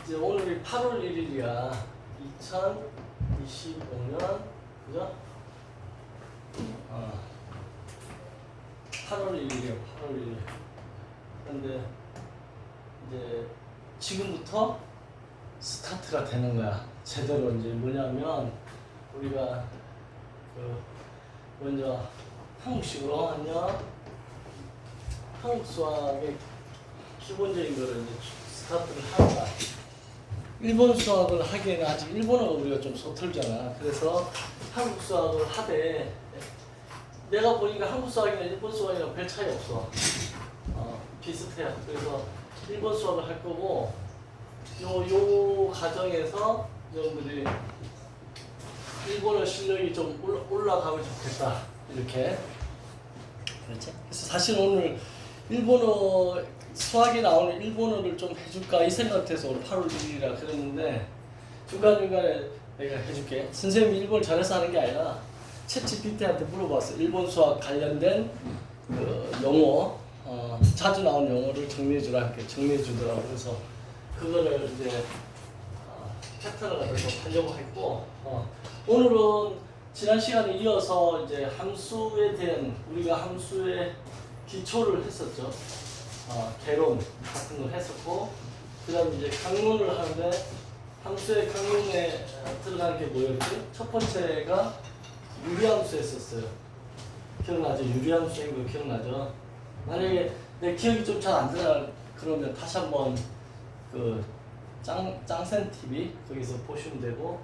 이제 오늘이 8월 1일이야. 2025년, 그죠? 8월 1일이야, 8월 1일. 근데 이제 지금부터 스타트가 되는 거야. 제대로 이제 뭐냐면 우리가 그 먼저 한국식으로 하면 한국 수학의 기본적인 거를 이제 스타트를 하는 거야. 일본 수학을 하기에는 아직 일본어가 우리가 좀 서툴잖아. 그래서 한국 수학을 하되 내가 보니까 한국 수학이나 일본 수학이랑 별 차이 없어. 비슷해요. 그래서 일본 수학을 할 거고 요 과정에서 여러분들이 일본어 실력이 좀 올라가면 좋겠다. 이렇게. 그렇지? 그래서 사실 오늘 일본어 수학에 나오는 일본어를 좀 해줄까 이 생각해서 오늘 8월 1일이라 그랬는데 중간중간에 내가 해줄게. 선생님이 일본어 잘해서 하는 게 아니라 챗GPT한테 물어봤어. 일본 수학 관련된 그 용어 자주 나오는 용어를 정리해주라 이렇게 정리해주더라고. 그래서 그거를 이제 패턴을 가지고 하려고 했고 오늘은 지난 시간에 이어서 이제 함수에 대한 우리가 함수의 기초를 했었죠. 개론 같은 걸 했었고 그 다음에 이제 강론을 하는데 함수의 강론에 들어가는 게 뭐였지? 첫 번째가 유리함수 했었어요. 기억나죠? 유리함수인 거 기억나죠? 만약에 내 기억이 좀 잘 안 나라 그러면 다시 한번 그 짱센 TV 거기서 보시면 되고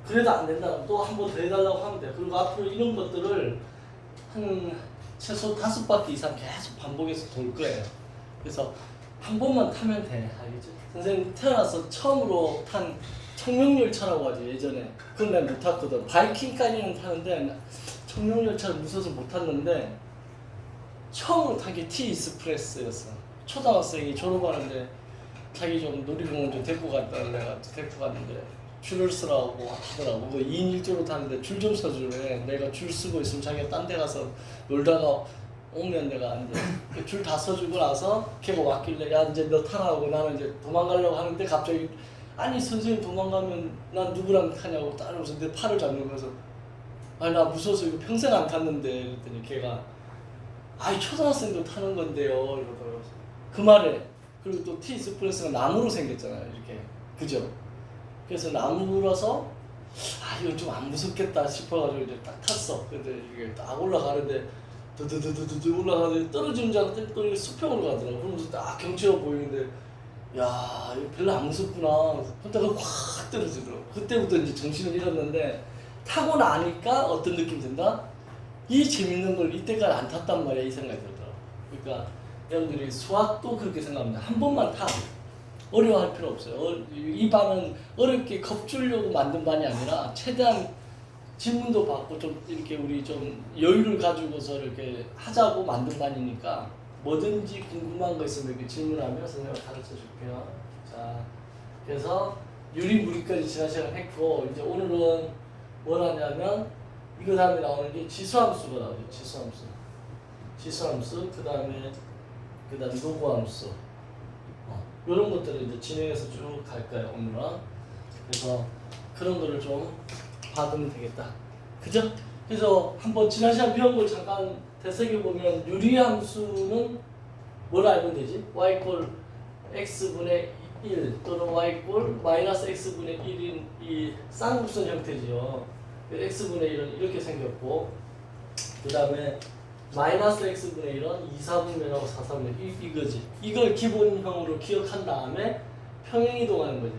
그래도 안 된다 또 한 번 더 해달라고 하면 돼. 그리고 앞으로 이런 것들을 한 최소 5바퀴 이상 계속 반복해서 돌 거예요. 그래서 한 번만 타면 돼. 알겠지? 선생님 태어나서 처음으로 탄 청룡열차라고 하지 예전에. 그건 내가 못 탔거든. 바이킹까지는 타는데 청룡열차를 무서워서 못 탔는데 처음으로 탄 게 T-익스프레스였어. 초등학생이 졸업하는데 자기 좀 놀이공원 좀 데리고 갔다고 내가 데리고 갔는데 줄을 서라고 하더라고. 2인 1조로 타는데 줄 좀 서주래. 내가 줄 쓰고 있으면 자기가 딴 데 가서 놀다가 오면 내가 이제 줄 다 서주고 나서 걔가 왔길래 야 이제 너 타라고 나는 이제 도망가려고 하는데 갑자기 아니 선생님 도망가면 난 누구랑 타냐고 따라오면서 내 팔을 잡는 거여서 아니 나 무서워서 이거 평생 안 탔는데 그랬더니 걔가 아이 초등학생도 타는 건데요 이러더라고요. 그 말에 그리고 또 T-익스프레스가 나무로 생겼잖아요 이렇게 그죠? 그래서 나무라서 아 이건 좀 안 무섭겠다 싶어가지고 이제 딱 탔어. 근데 이게 딱 올라가는데 두두두두두 올라가는데 떨어지는 줄 알았더니 또 수평으로 가더라고. 그러면서 딱 경치가 보이는데 야 이거 별로 안 무섭구나. 그러다가 확 떨어지더라고. 그때부터 이제 정신을 잃었는데 타고 나니까 어떤 느낌 든다? 이 재밌는 걸 이때까지 안 탔단 말이야 이 생각이 들더라고. 그러니까 여러분들이 수학도 그렇게 생각합니다. 한 번만 타. 어려워할 필요 없어요. 이 반은 어렵게 겁주려고 만든 반이 아니라 최대한 질문도 받고 좀 이렇게 우리 좀 여유를 가지고서 이렇게 하자고 만든 반이니까 뭐든지 궁금한 거 있으면 이렇게 질문하면 선생님이 가르쳐 줄게요. 자, 그래서 유리 무리까지 지난 시간 했고 이제 오늘은 뭘 하냐면 이거 다음에 나오는 게 지수함수가 나오죠. 지수함수 그 다음에 노구함수 이런 것들을 이제 진행해서 쭉 갈 거예요 오늘은. 그래서 그런 거를 좀 받으면 되겠다. 그죠? 그래서 한번 지난 시간 배운 걸 잠깐 되새겨 보면 유리함수는 뭘 알면 되지? y 꼴 x분의 1 또는 y 꼴 마이너스 x분의 1인 이 쌍곡선 형태지요. x분의 1은 이렇게 생겼고 그 다음에 마이너스 x분의 1은 2, 4분면하고 4, 4분면 이거지. 이걸 기본형으로 기억한 다음에 평행이동하는 거지.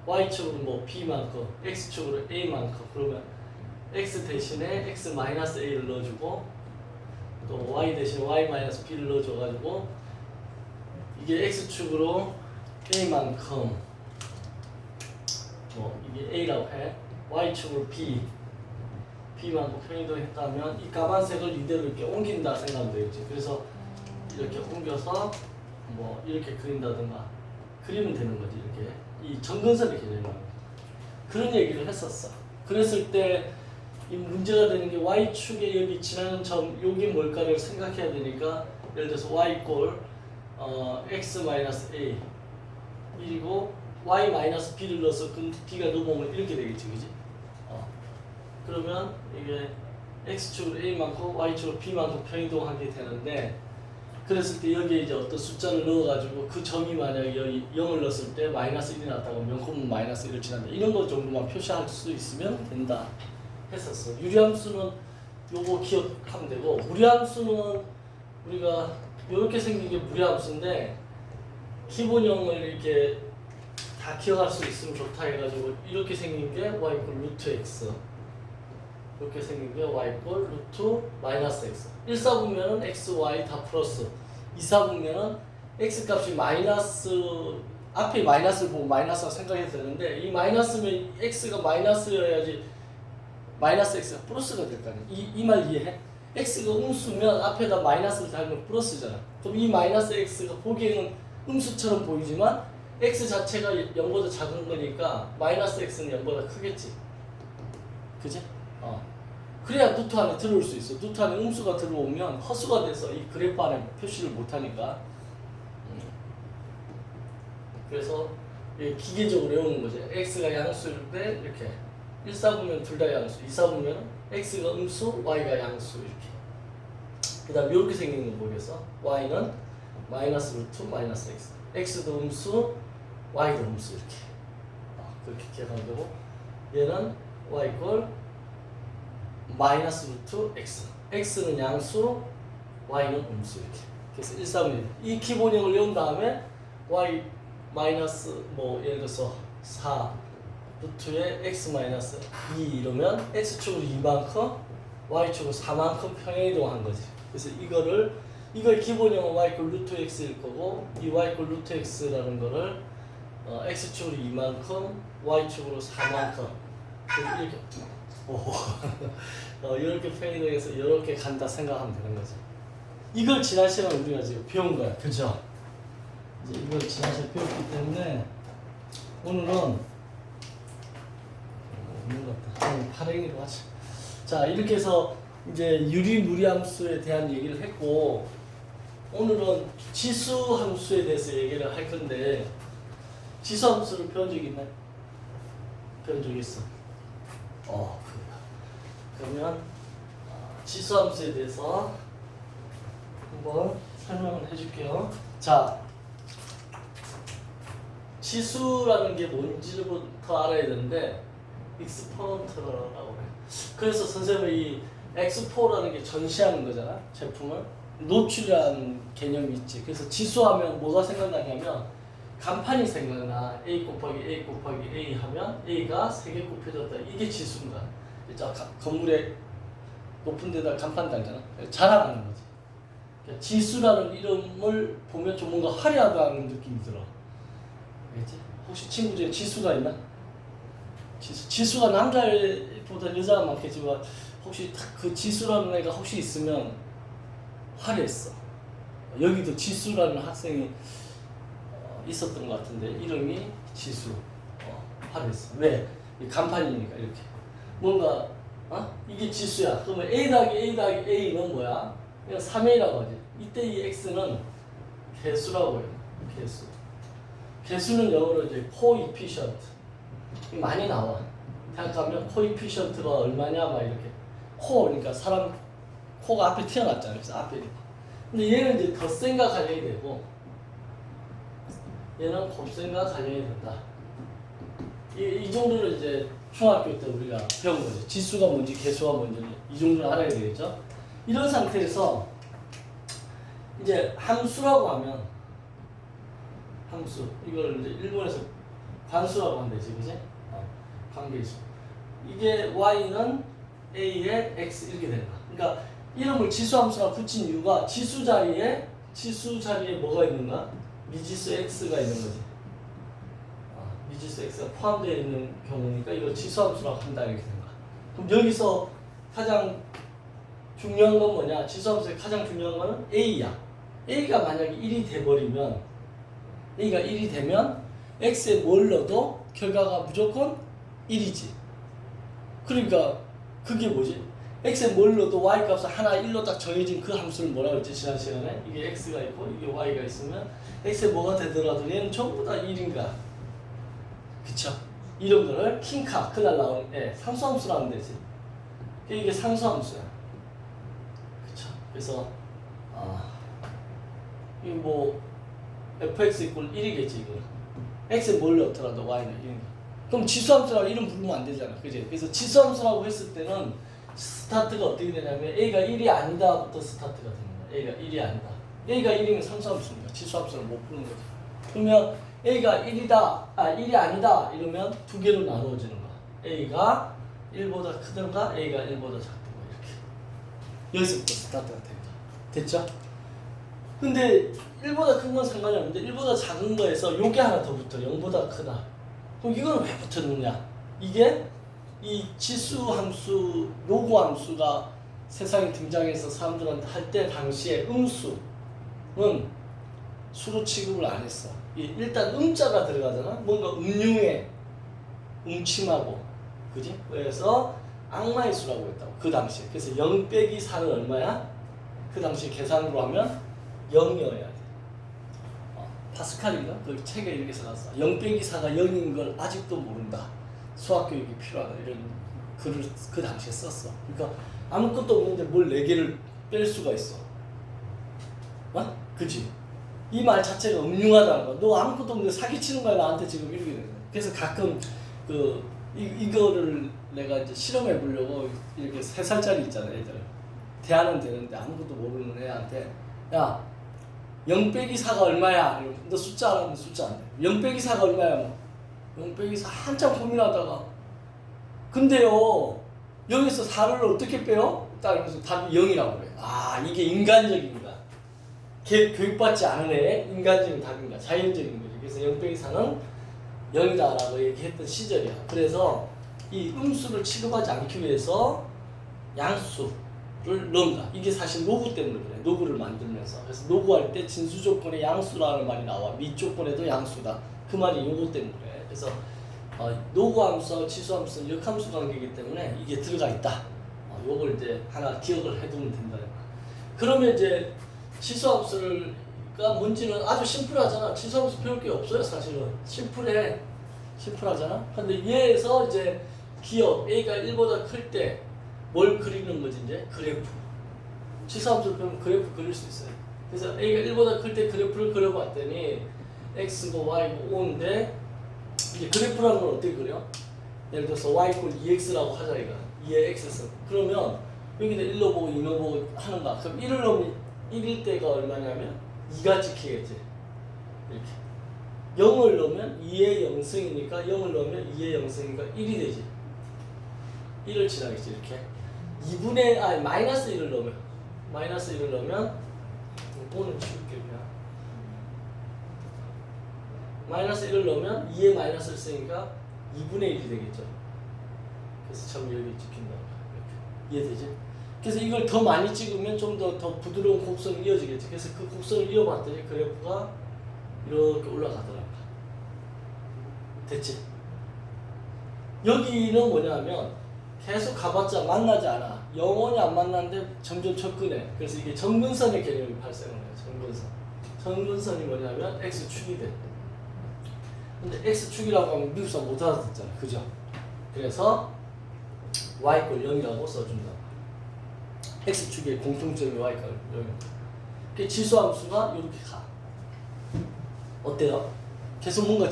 y축으로 뭐 b만큼, x축으로 a만큼. 그러면 x 대신에 x 마이너스 a를 넣어주고 또 y 대신에 y 마이너스 b를 넣어줘가지고 이게 x축으로 a만큼 뭐 이게 a라고 해. y축으로 b만큼 평행이동했다면 이 까만색을 이대로 이렇게 옮긴다 생각하면 되겠지. 그래서 이렇게 옮겨서 뭐 이렇게 그린다든가 그리면 되는 거지. 이렇게 이 정근선의 개념은 그런 얘기를 했었어. 그랬을 때 이 문제가 되는 게 y축에 여기 지나는 점 여기 뭘까를 생각해야 되니까 예를 들어서 y 꼴 x 마이너스 a 1이고 y 마이너스 b를 넣어서 그 b가 넘어오면 이렇게 되겠지, 그지? 그러면 이게 x축으로 a 많고 y축으로 b 많고 평이동하게 되는데, 그랬을 때 여기에 이제 어떤 숫자를 넣어가지고 그 점이 만약에 여기 0을 넣었을 때 마이너스 1이 났다고 0, 마이너스 1을 지난다. 이런 거 정도만 표시할 수 있으면 된다 했었어. 유리함수는 요거 기억하면 되고, 무리함수는 우리가 이렇게 생긴 게 무리함수인데 기본형을 이렇게 다 기억할 수 있으면 좋다 해가지고 이렇게 생긴 게 y 이퀄 루트 x, 이렇게 생긴 게 y 이퀄 루트 마이너스 x. 1사분면은 x, y 다 플러스, 2사분면은 x 값이 마이너스, 앞에 마이너스를 보고 마이너스라고 생각해도 되는데, 이 마이너스면 x가 마이너스여야지 마이너스 x가 플러스가 될 거 아니야. 이 말 이해해? x가 음수면 앞에다 마이너스를 달면 플러스잖아. 그럼 이 마이너스 x가 보기에는 음수처럼 보이지만 x 자체가 0보다 작은 거니까 마이너스 x는 0보다 크겠지. 그지? 그래야 루트 안에 들어올 수 있어. 루트 안에 음수가 들어오면 허수가 돼서 이 그래프 안에 표시를 못하니까. 그래서 기계적으로 외우는 거지. x가 양수일 때 이렇게 1사분면 둘 다 양수, 2사분면 x가 음수, y가 양수 이렇게. 그 다음 이렇게 생긴 거 보겠어? y는 마이너스 루트 마이너스 x, x도 음수, y도 음수 이렇게. 그렇게 기억하면 되고, 얘는 y 이퀄 마이너스 루트 x, x는 양수, y는 음수 이렇게. 그래서 1사분면 이 기본형을 외운 다음에 y 마이너스 뭐 예를 들어서 4 루트에 x 마이너스 2 이러면 x축으로 2만큼 y축으로 4만큼 평행이동한 거지. 그래서 이걸 기본형은 y 이퀄 루트 x일 거고, 이 y 이퀄 루트 x라는 거를 x축으로 2만큼 y축으로 4만큼 이렇게 이렇게 평행이동해서 이렇게 간다 생각하면 되는 거죠. 이걸 지난 시간에 우리가 지금 배운 거야, 그죠? 이제 이걸 지난 시간에 배웠기 때문에 오늘은 없는 것 같다. 발행이로 하자. 자, 이렇게 해서 이제 유리무리함수에 대한 얘기를 했고, 오늘은 지수함수에 대해서 얘기를 할 건데, 지수함수를 배운 적 있나요? 배운 적 있어. 그러면 지수함수에 대해서 한번 설명을 해줄게요. 자, 지수라는 게 뭔지부터 알아야 되는데, 익스포넌트라고 해. 그래서 선생님이 이 x4라는 게 전시하는 거잖아, 제품을. 노출이라는 개념이 있지. 그래서 지수하면 뭐가 생각나냐면 간판이 생각나. a 곱하기 a 곱하기 a 하면 a가 3개 곱해졌다. 이게 지수인 거야. 건물에 높은 데다 간판 달잖아. 자랑하는 거지. 그러니까 지수라는 이름을 보면 좀 뭔가 화려하다는 느낌이 들어. 알겠지? 혹시 친구 중에 지수가 있나? 지수가 남자보다 여자가 많겠지만 혹시 그 지수라는 애가 혹시 있으면 화려했어. 여기도 지수라는 학생이 있었던 것 같은데 이름이 지수. 화려했어. 왜? 간판이니까 이렇게. 뭔가 이게 지수야. 그러면 a 더하기 a 더하기 a는 뭐야? 이건 3a라고 하지. 이때 이 x는 개수라고 해요. 개수. 개수는 영어로 이제 coefficient. 많이 나와. 대학 가면 coefficient가 얼마냐 막 이렇게. 그러니까 사람 코가 앞에 튀어났잖아요. 그래서 앞에. 근데 얘는 이제 덧셈과 관련이 되고, 얘는 곱셈과 관련이 된다. 이 정도는 이제 중학교 때 우리가 배운 거죠. 지수가 뭔지 개수가 뭔지 이 정도는 알아야 되겠죠. 이런 상태에서 이제 함수라고 하면, 함수 이걸 이제 일본에서 관수라고 한대지, 그지? 관계수. 이게 y는 a에 x 이렇게 된다. 그러니까 이름을 지수함수라 붙인 이유가 지수 자리에 뭐가 있는가? 미지수 x가 있는 거지. 미지수 x가 포함되어 있는 경우니까 이걸 지수함수라고 한다 이렇게 된 거야. 그럼 여기서 가장 중요한 건 뭐냐? 지수함수의 가장 중요한 거는 a야. a가 만약에 1이 돼버리면, a가 1이 되면 x에 뭘 넣어도 결과가 무조건 1이지. 그러니까 그게 뭐지? x에 뭘 넣어도 y 값을 하나 1로 딱 정해진 그 함수를 뭐라고 했지? 지난 시간에 이게 x가 있고 이게 y가 있으면 x에 뭐가 되더라도 얘는 전부 다 1인 거야. 그쵸? 이런 거를 킹카 그날 나온 상수함수라는 되지. 이게 상수함수야. 그쵸? 그래서 이 뭐 fx 이꼴 1이겠지 이거. x에 뭘 넣더라도 y는 1. 그럼 지수함수라고 이름 부르면 안 되잖아. 그지? 그래서 지수함수라고 했을 때는 스타트가 어떻게 되냐면 a가 1이 아니다부터 스타트가 되는 거야. a가 1이 아니다. a가 1이면 상수함수니까 지수함수를 못 푸는 거지. 그러면 a가 1이 아니다 이러면 두 개로 나누어지는 거야. a가 1보다 크든가 a가 1보다 작든가 이렇게. 여기서부터 스타트가 됩니다. 됐죠? 근데 1보다 큰 건 상관이 없는데 1보다 작은 거에서 요게 하나 더 붙어. 0보다 크다. 그럼 이거는 왜 붙었느냐? 이게 이 지수함수, 로그함수가 세상에 등장해서 사람들한테 할 때 당시에 음수는 수로 취급을 안 했어. 일단 음자가 들어가잖아. 뭔가 음흉해, 음침하고, 그지? 그래서 악마의 수라고 했다고 그 당시에. 그래서 0 빼기 4는 얼마야? 그 당시 계산으로 하면 0이어야 돼. 파스칼인가? 그 책에 이렇게 써놨어. 0 빼기 4가 0인 걸 아직도 모른다. 수학 교육이 필요하다. 이런 글을 그 당시에 썼어. 그러니까 아무것도 없는데 뭘 4개를 뺄 수가 있어. 그치? 이 말 자체가 음흉하다는 거야. 너 아무것도 없는데 사기치는 거야 나한테 지금 이렇게 되는 거야. 그래서 가끔 이거를 내가 이제 실험해 보려고 이렇게 3살짜리 있잖아 애들. 대안은 되는데 아무것도 모르는 애한테 야 0 빼기 4가 얼마야? 너 숫자 알았는데 숫자 안 돼. 0 빼기 4가 얼마야? 0 빼기 4 한참 고민하다가 근데요 여기서 4를 어떻게 빼요? 딱 이러면서 답이 0이라고 그래. 이게 인간적인 거야. 교육받지 않은 애의 인간적인 답인 거야. 자연적인 거지. 그래서 0 빼기 4는 0이다라고 얘기했던 시절이야. 그래서 이 음수를 취급하지 않기 위해서 양수를 넣는다. 이게 사실 노구 때문에 그래. 노구를 만들면서. 그래서 노구할 때 진수 조건에 양수라는 말이 나와. 미 조건에도 양수다. 그 말이 요거 때문에 그래. 그래서 노구함수와 치수함수는 역함수 관계이기 때문에 이게 들어가 있다. 요걸 이제 하나 기억을 해두면 된다. 그러면 이제 치수함수가 뭔지는 아주 심플하잖아. 치수함수 배울 게 없어요 사실은. 심플하잖아. 근데 얘에서 이제 기억 a가 1보다 클 때 뭘 그리는 거지 이제 그래프. 치수함수를 배우면 그래프 그릴 수 있어요. 그래서 a가 1보다 클 때 그래프를 그려봤더니 x고 y고 5인데 이제 그래프라는 건 어떻게 그려? 예를 들어서 y = 2x라고 하자 이거. 2의 x승. 그러면 여기다 1로 보고 2로 보고 하는 거야. 그럼 1을 넣으면 1일 때가 얼마냐면 2가 찍히겠지. 이렇게. 0을 넣으면 2의 0승이니까 0을 넣으면 2의 0승이니까 1이 되지. 1을 지나겠지 이렇게. 마이너스 1을 넣으면 마이너스 1을 넣으면 5는 치울게 그냥. 마이너스 1을 넣으면 2의 마이너스를 쓰니까 2분의 1이 되겠죠. 그래서 점 여기 찍힌다. 이렇게. 이해되지? 그래서 이걸 더 많이 찍으면 좀 더 부드러운 곡선이 이어지겠지. 그래서 그 곡선을 이어봤더니 그래프가 이렇게 올라가더라고. 됐지? 여기는 뭐냐면 계속 가봤자 만나지 않아. 영원히 안 만나는데 점점 접근해. 그래서 이게 점근선의 개념이 발생을 해요. 점근선. 점근선이 뭐냐면 x축이 돼. 근데 x축이라고 하면 미국 사람 못 알아듣잖아. 그죠? 그래서 y = 0이라고 써준다. x축의 공통점이 y가 0입니다. 그 지수함수가 이렇게 가. 어때요? 계속 뭔가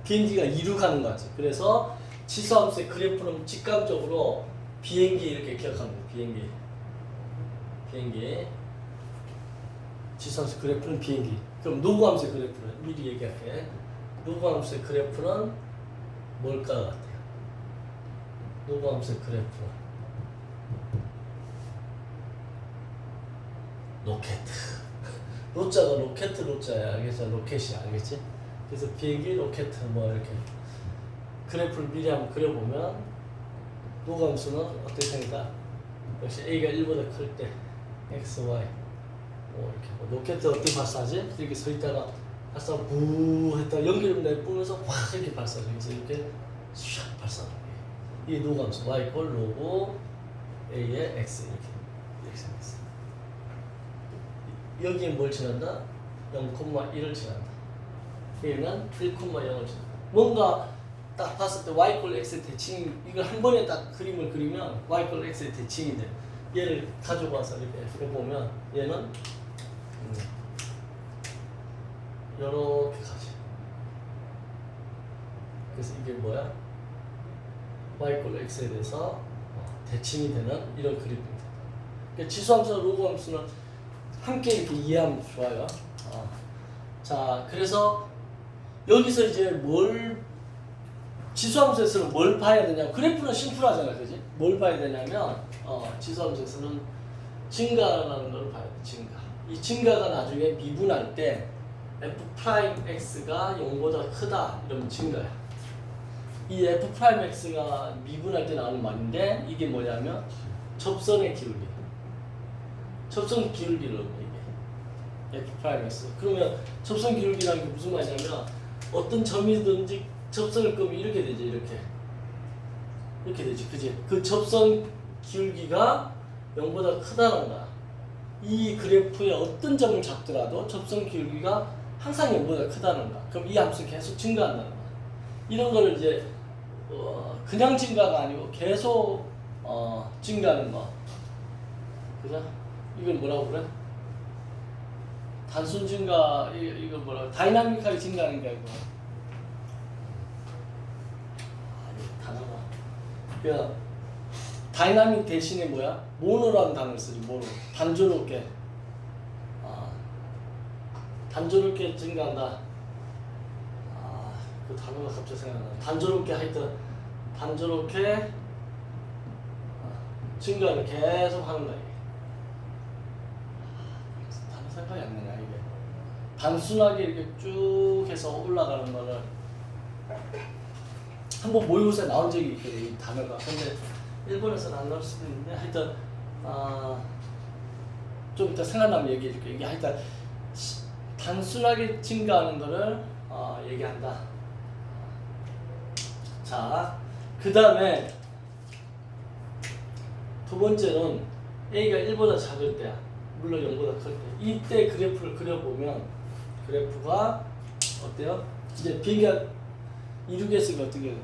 비행기가 이루 가는 것 같지. 그래서 지수함수의 그래프는 직감적으로 비행기 이렇게 기억합니다. 비행기. 지수함수 그래프는 비행기. 그럼 노구함수의 그래프는 미리 얘기할게. 노구함수의 그래프는 뭘까 같아요? 노구함수의 그래프. 로켓. 로자가 로켓 로자야. 알겠죠? 로켓이야. 알겠지? 그래서 비행기 로켓 뭐 이렇게 그래프를 미리 한번 그려보면 노구함수는 어떻게 생긴다? 역시 a가 1보다 클 때 x, y 뭐 이렇게 로켓 어떻게 발사하지? 이렇게 서 있다가 발사 부 했다가 연기를 내뿜으면서 확 이렇게 발사를 해서 이렇게 샥 발사를 해. 이게 노구함수 y = 로그 a의 x 이렇게 생겼어. 여기에 뭘 지난다? 0,1을 지난다. 얘는 1,0을 지난다. 뭔가 딱 봤을 때 y 꼴 x의 대칭 이걸 한 번에 딱 그림을 그리면 y 꼴 x의 대칭이 돼. 얘를 가지고 와서 이렇게 해보면 얘는 이렇게 가지. 그래서 이게 뭐야? y 꼴 x에 대해서 대칭이 되는 이런 그림입니다. 그러니까 지수함수나 로그함수는 함께 이렇게 이해하면 좋아요. 자, 그래서 여기서 이제 지수함수에서는 뭘 봐야 되냐? 그래프는 심플하잖아, 그지? 뭘 봐야 되냐면 지수함수에서는 증가라는 걸 봐야 돼, 증가. 이 증가가 나중에 미분할 때 f'x가 0보다 크다 이러면 증가야. 이 f'x가 미분할 때 나오는 말인데 이게 뭐냐면 접선의 기울기. 접선 기울기를 이게 f'x. 그러면 접선 기울기라는 게 무슨 말이냐면 어떤 점이든지 접선을 끄면 이렇게 되지, 이렇게 되지, 그지? 그 접선 기울기가 0보다 크다는 거야. 이 그래프의 어떤 점을 잡더라도 접선 기울기가 항상 0보다 크다는 거야. 그럼 이 함수는 계속 증가한다는 거야. 이런 거를 이제 그냥 증가가 아니고 계속 증가하는 거. 그죠? 이걸 뭐라고 그래? 단순 증가, 이걸 뭐라고? 다이나믹하게 증가하는 게 아니고. 단어가. 그러니까 다이나믹 대신에 뭐야? 모노라는 단어를 쓰지, 모노. 단조롭게. 단조롭게 증가한다. 그 단어가 갑자기 생각나. 단조롭게 하여튼 단조롭게 증가를 계속 하는 거야. 단어 생각이 안 나냐 이게. 단순하게 이렇게 쭉 해서 올라가는 거를 한번 모의고사에 나온 적이 있거든, 이 단어가. 근데 일본에서는 안 나올 수도 있는데 하여튼 좀 이따 생각나면 얘기해 줄게. 이게 하여튼 단순하게 증가하는 거를 얘기한다. 자, 그 다음에 두 번째는 A가 1보다 작을 때야. 물론 0보다 클 때. 이때 그래프를 그려보면 그래프가 어때요? 이제 비행기가 이륙했으면 어떻게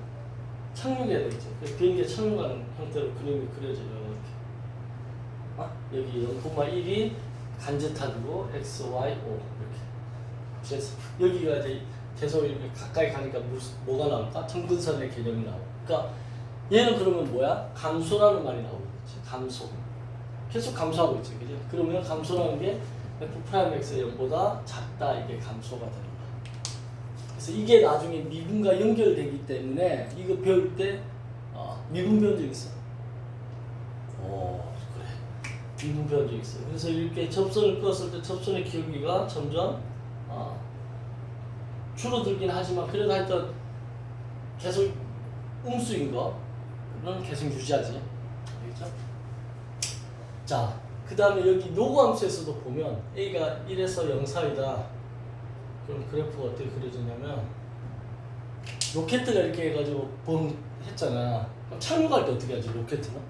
착륙해야 되겠지. 그래서 비행기가 착륙하는 형태로 그림이 그려져요. 이렇게. 여기 0,1이 간접탑이고 x, y, o 이렇게. 그래서 여기가 이제 계속 이렇게 가까이 가니까 뭐가 나올까? 점근선의 개념이 나오고. 그러니까 얘는 그러면 뭐야? 감소라는 말이 나오겠지. 감소. 계속 감소하고 있지, 그죠? 그러면 감소라는 게 f'x의 0보다 작다, 이게 감소가 되는 거야. 그래서 이게 나중에 미분과 연결되기 때문에 이거 배울 때 미분 배운 적 있어. 그래. 미분 배운 적 있어. 그래서 이렇게 접선을 껐을 때 접선의 기울기가 점점 줄어들긴 하지만 그래도 하여튼 계속 음수인 거는 계속 유지하지. 알겠죠? 자, 그 다음에 여기 노구함수에서도 보면 A가 1에서 0 사이다. 그럼 그래프가 어떻게 그려지냐면 로켓트가 이렇게 해가지고 뻥 했잖아. 그럼 착륙할 때 어떻게 하지, 로켓트는?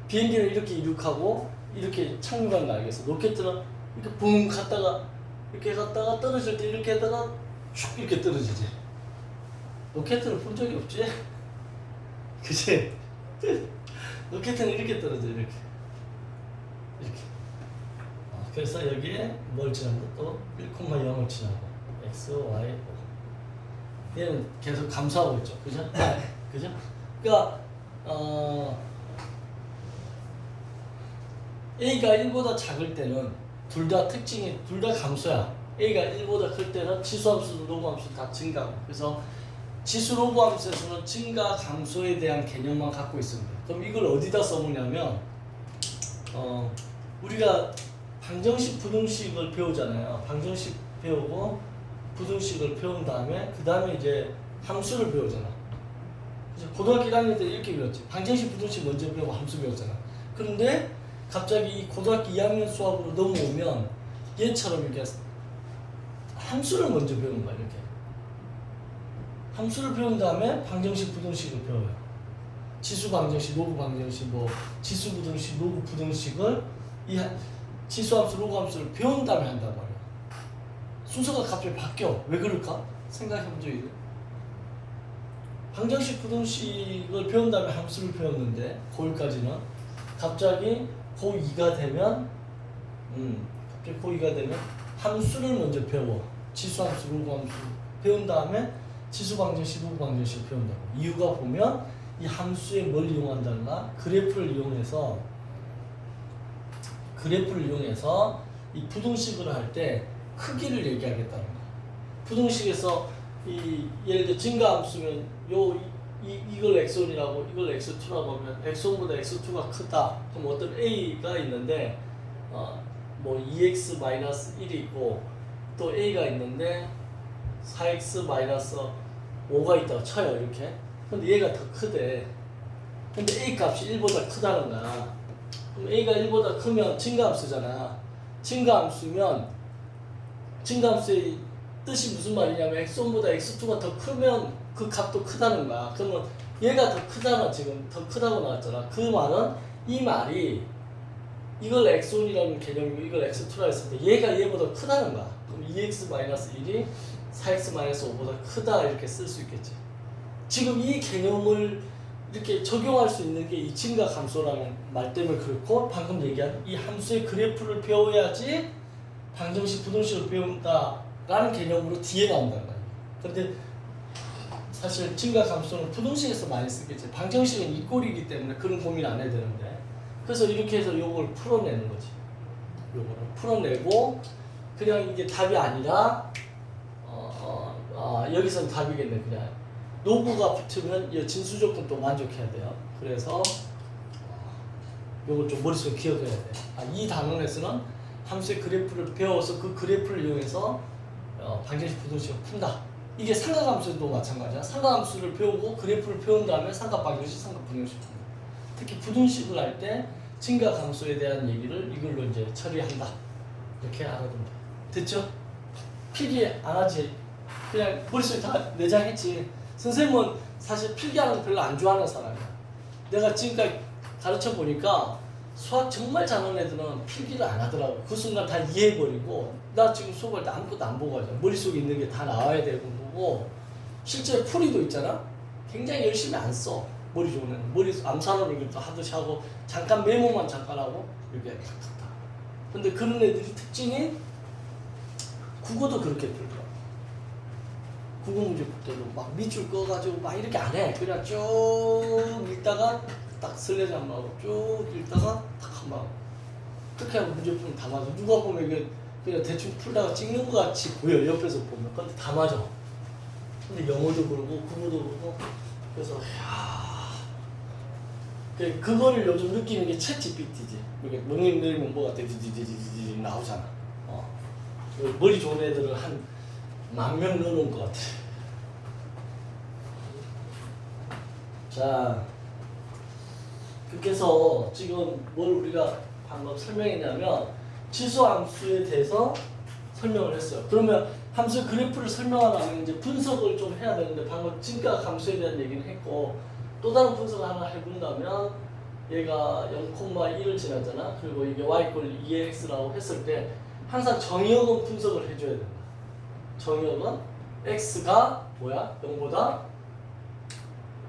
비행기는 이렇게 이륙하고 이렇게 착륙하는 거 알겠어? 로켓트는 이렇게 붕 갔다가 이렇게 갔다가 떨어질 때 이렇게 하다가 슉 이렇게 떨어지지. 로켓트를 본 적이 없지? 그치? 로켓트는 이렇게 떨어져, 이렇게. 그래서 여기에 뭘 칠하고 또 1,0을 칠하고 x, y, o. 얘는 계속 감소하고 있죠, 그죠? 그죠? 그러니까 A가 1보다 작을 때는 둘 다 특징이 둘 다 감소야. A가 1보다 클 때는 지수함수, 로그함수 다 증가하고. 그래서 지수 로그함수에서는 증가, 감소에 대한 개념만 갖고 있습니다. 그럼 이걸 어디다 써보냐면 우리가 방정식, 부등식을 배우잖아요. 방정식 배우고 부등식을 배운 다음에 그 다음에 이제 함수를 배우잖아. 그래서 고등학교 1학년 때 이렇게 배웠지. 방정식, 부등식 먼저 배우고 함수 배웠잖아. 그런데 갑자기 이 고등학교 2학년 수학으로 넘어오면 얘처럼 이렇게 함수를 먼저 배우는 거야, 이렇게. 함수를 배운 다음에 방정식, 부등식을 배워요. 지수 방정식, 로그 방정식, 뭐 지수 부등식, 로그 부등식을 이 지수함수, 로그함수를 배운 다음에 한단 말이야. 순서가 갑자기 바뀌어. 왜 그럴까? 생각해본 적이 있어? 방정식 부등식을 배운 다음에 함수를 배웠는데 고1까지는 갑자기 고2가 되면 갑자기 고2가 되면 함수를 먼저 배워. 지수함수, 로그함수 배운 다음에 지수방정식, 로그방정식을 배운다고. 이유가 보면 이 함수에 뭘 이용한다나 그래프를 이용해서 이 부등식을 할 때 크기를 얘기하겠다는 거야. 부등식에서 이 예를 들어 증가함수면 이걸 x1이라고 이걸 x2라고 하면 x1보다 x2가 크다. 그럼 어떤 a가 있는데 뭐 2x-1이 있고 또 a가 있는데 4x-5가 있다고 쳐요. 이렇게. 근데 얘가 더 크대. 근데 a 값이 1보다 크다는 거야. 그럼 a가 1보다 크면 증가함수잖아. 증가함수면 증가함수의 뜻이 무슨 말이냐면 x1보다 x2가 더 크면 그 값도 크다는 거야. 그러면 얘가 더 크잖아. 지금 더 크다고 나왔잖아. 그 말은 이 말이 이걸 x1이라는 개념이고 이걸 x2라 했을 때 얘가 얘보다 크다는 거야. 그럼 2x-1이 4x-5보다 크다 이렇게 쓸 수 있겠지. 지금 이 개념을 이렇게 적용할 수 있는 게 이 증가 함수라는 말 때문에 그렇고 방금 얘기한 이 함수의 그래프를 배워야지 방정식, 부등식을 배운다라는 개념으로 뒤에 나온다는 거야. 근데 사실 증가 함수는 부등식에서 많이 쓰겠지. 방정식은 이 꼴이기 때문에 그런 고민 안 해야 되는데 그래서 이렇게 해서 요걸 풀어내는 거지. 요거를 풀어내고 그냥 이게 답이 아니라 여기서는 답이겠네. 그냥 로그가 붙으면 이 진수 조건도 만족해야 돼요. 그래서 요걸 좀 머릿속에 기억해야 돼. 이 단원에서는 함수의 그래프를 배워서 그 그래프를 이용해서 방정식 부등식을 푼다. 이게 삼각함수도 마찬가지야. 삼각함수를 배우고 그래프를 배운 다음에 삼각방정식, 삼각분형식 푼다. 특히 부등식을 할 때 증가함수에 대한 얘기를 이걸로 이제 처리한다. 이렇게 알아두면 돼. 됐죠? 필기 안 하지? 그냥 머릿속에 다 내장했지. 선생님은 사실 필기하는 거 별로 안 좋아하는 사람이야. 내가 지금까지 가르쳐 보니까 수학 정말 잘하는 애들은 필기를 안 하더라고. 그 순간 다 이해해버리고 나 지금 수업할 때 아무것도 안 보고 하잖아. 머릿속에 있는 게 다 나와야 되고 보고 실제 풀이도 있잖아. 굉장히 열심히 안 써. 머리 좋은 애는 머리 암산으로 이렇게 하듯이 하고 잠깐 메모만 잠깐 하고 이렇게 탁탁탁. 근데 그런 애들이 특징이 국어도 그렇게 풀더라. 국어 문제 볼 때도 막 밑줄 꺼가지고 막 이렇게 안 해. 그냥 쭉 읽다가 딱 슬래시 한 번 하고 쭉 읽다가 딱 한 번 하고 그렇게 하고 문제 풀면 다 맞아. 누가 보면 이게 그냥 대충 풀다가 찍는 것 같이 보여. 옆에서 보면. 근데 다 맞아. 근데 영어도 그러고 국어도 그러고 그래서 그거를 요즘 느끼는 게 챗 GPT지. 이렇게 먹는 내리면 뭐가 디디디디디디 나오잖아. 머리 좋은 애들은 한 10,000명 넣어놓은 것 같아. 자, 그래서 지금 뭘 우리가 방금 설명했냐면 지수함수에 대해서 설명을 했어요. 그러면 함수 그래프를 설명하려면 이제 분석을 좀 해야 되는데 방금 증가함수에 대한 얘기는 했고 또 다른 분석을 하나 해본다면 얘가 0,1을 지나잖아. 그리고 이게 y = 2x라고 했을 때 항상 정의역은 분석을 해줘야 된다. 정의역은 x가 뭐야? 0보다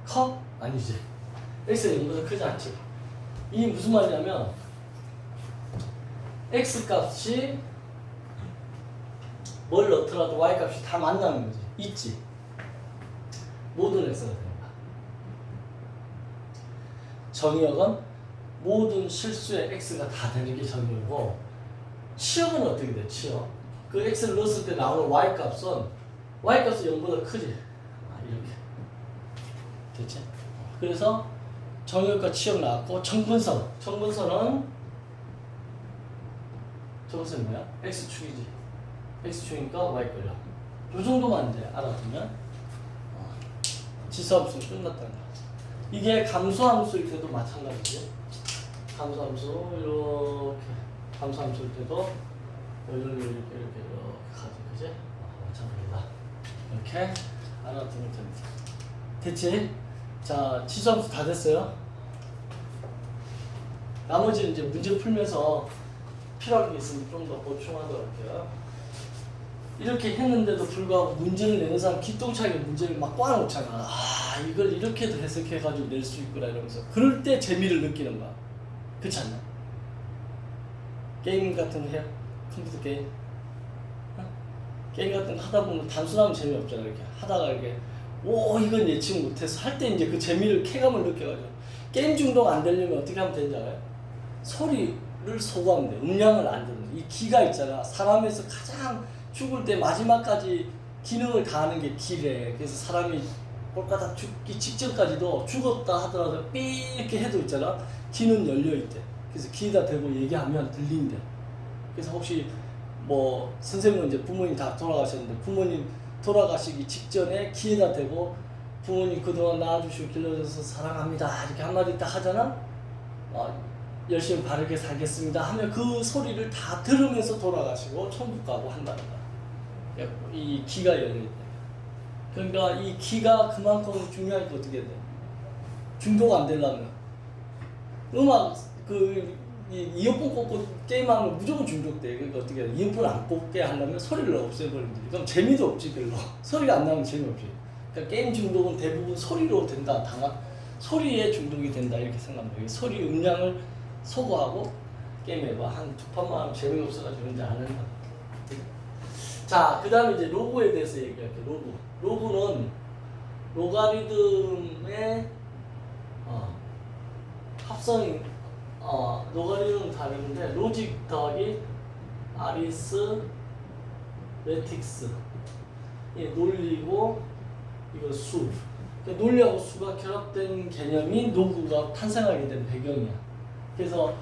커? 아니지. x가 0보다 크지 않지. 이게 무슨 말이냐면 x 값이 뭘 넣더라도 y 값이 다 만나는 거지. 있지. 모든 x가 된다. 정의역은 모든 실수의 x가 다 되는 게 정의역이고 치역은 어떻게 돼? 치역. 그 x를 넣었을 때 나오는 y값은 y값은 0보다 크지. 이렇게. 됐지? 그래서 정의역과 치역 나왔고 정분선. 정분선은 뭐야? x축이지. x축이니까 y꼴이야. 이 정도만 이제 알아두면 지수함수는 끝났다는 거야. 이게 감소함수일 때도 마찬가지지. 감소함수 이렇게 감소함수일 때도 이렇게 가지, 그지? 마찬가지다. 이렇게 알아두면 됩니다. 됐지? 자, 지수함수 다 됐어요. 나머지는 이제 문제 풀면서 필요한 게 있으면 좀 더 보충하도록 할게요. 이렇게 했는데도 불구하고 문제를 내는 사람 기똥차게 문제를 막 꽈놓잖아. 아 이걸 이렇게도 해석해가지고 낼 수 있구나 이러면서 그럴 때 재미를 느끼는 거야. 그렇지 않나? 게임 같은 거 해요? 컴퓨터 게임? 게임 같은 거 하다 보면 단순하면 재미없잖아. 이렇게 하다가 이렇게 오 이건 예측 못해서 할 때 이제 그 재미를 쾌감을 느껴가지고 게임 중독 안 되려면 어떻게 하면 되는지 알아요? 소리를 소거하면 돼. 음량을 안 듣는 이 기가 있잖아. 사람에서 가장 죽을 때 마지막까지 기능을 다하는 게 기래. 그래서 사람이 꼴까닥 죽기 직전까지도 죽었다 하더라도 삐 이렇게 해도 있잖아. 귀는 열려있대. 그래서 귀에다 대고 얘기하면 들린대. 그래서 혹시 뭐 선생님은 이제 부모님 다 돌아가셨는데 부모님 돌아가시기 직전에 귀에다 대고 부모님 그동안 낳아주시고 길러줘서 사랑합니다 이렇게 한마디 딱 하잖아. 열심히 바르게 살겠습니다 하면 그 소리를 다 들으면서 돌아가시고 천국 가고 한다는 거야. 이 귀가 열려있다. 그러니까 이 귀가 그만큼 중요하니까 어떻게 돼? 중독 안 되려면 음악 이어폰 꽂고 게임하면 무조건 중독돼. 그러니까 어떻게 해? 이어폰 안 꽂게 하려면 소리를 없애버리면 돼. 그럼 재미도 없지 별로. 소리가 안 나면 재미없지. 그러니까 게임 중독은 대부분 소리로 된다. 소리에 중독이 된다 이렇게 생각합니다. 소리 음량을 소거하고 게임해봐. 한 두 판만 하면 재미없어가지고 이제 안 한다. 자, 그 다음에 이제 로그에 대해서 얘기할게요. 로그는 로가리즘의 합성이 로가리즘은 다른데 로직 더하기 아리스메틱스 논리고 이거 수. 그러니까 논리하고 수가 결합된 개념이 로그가 탄생하게 된 배경이야. 그래서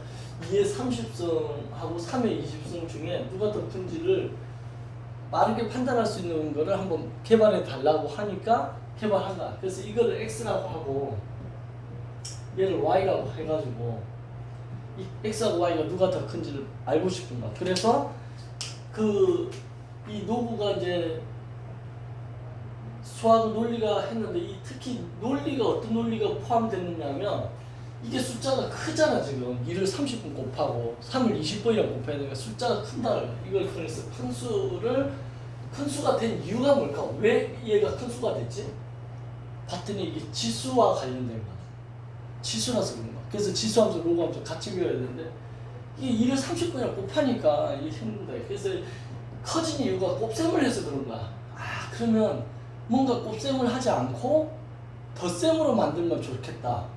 2의 30승하고 3의 20승 중에 누가 더 큰지를 빠르게 판단할 수 있는 거를 한번 개발해 달라고 하니까 개발한 거야. 그래서 이거를 X라고 하고 얘를 Y라고 해가지고 이 X하고 Y가 누가 더 큰지를 알고 싶은 거야. 그래서 이 노브가 이제 수학 논리가 했는데 특히 논리가 어떤 논리가 포함됐느냐면 이게 숫자가 크잖아. 지금 2를 30번 곱하고 3을 20번이나 곱해야 되니까 숫자가 큰다. 이걸 그래서 큰 수가 된 이유가 뭘까? 왜 얘가 큰 수가 됐지? 봤더니 이게 지수와 관련된 거야. 지수라서 그런 거야. 그래서 지수함수, 로그함수 같이 배워야 되는데 이게 2를 30번이나 곱하니까 이게 힘든다. 그래서 커진 이유가 곱셈을 해서 그런 거야. 그러면 뭔가 곱셈을 하지 않고 덧셈으로 만들면 좋겠다.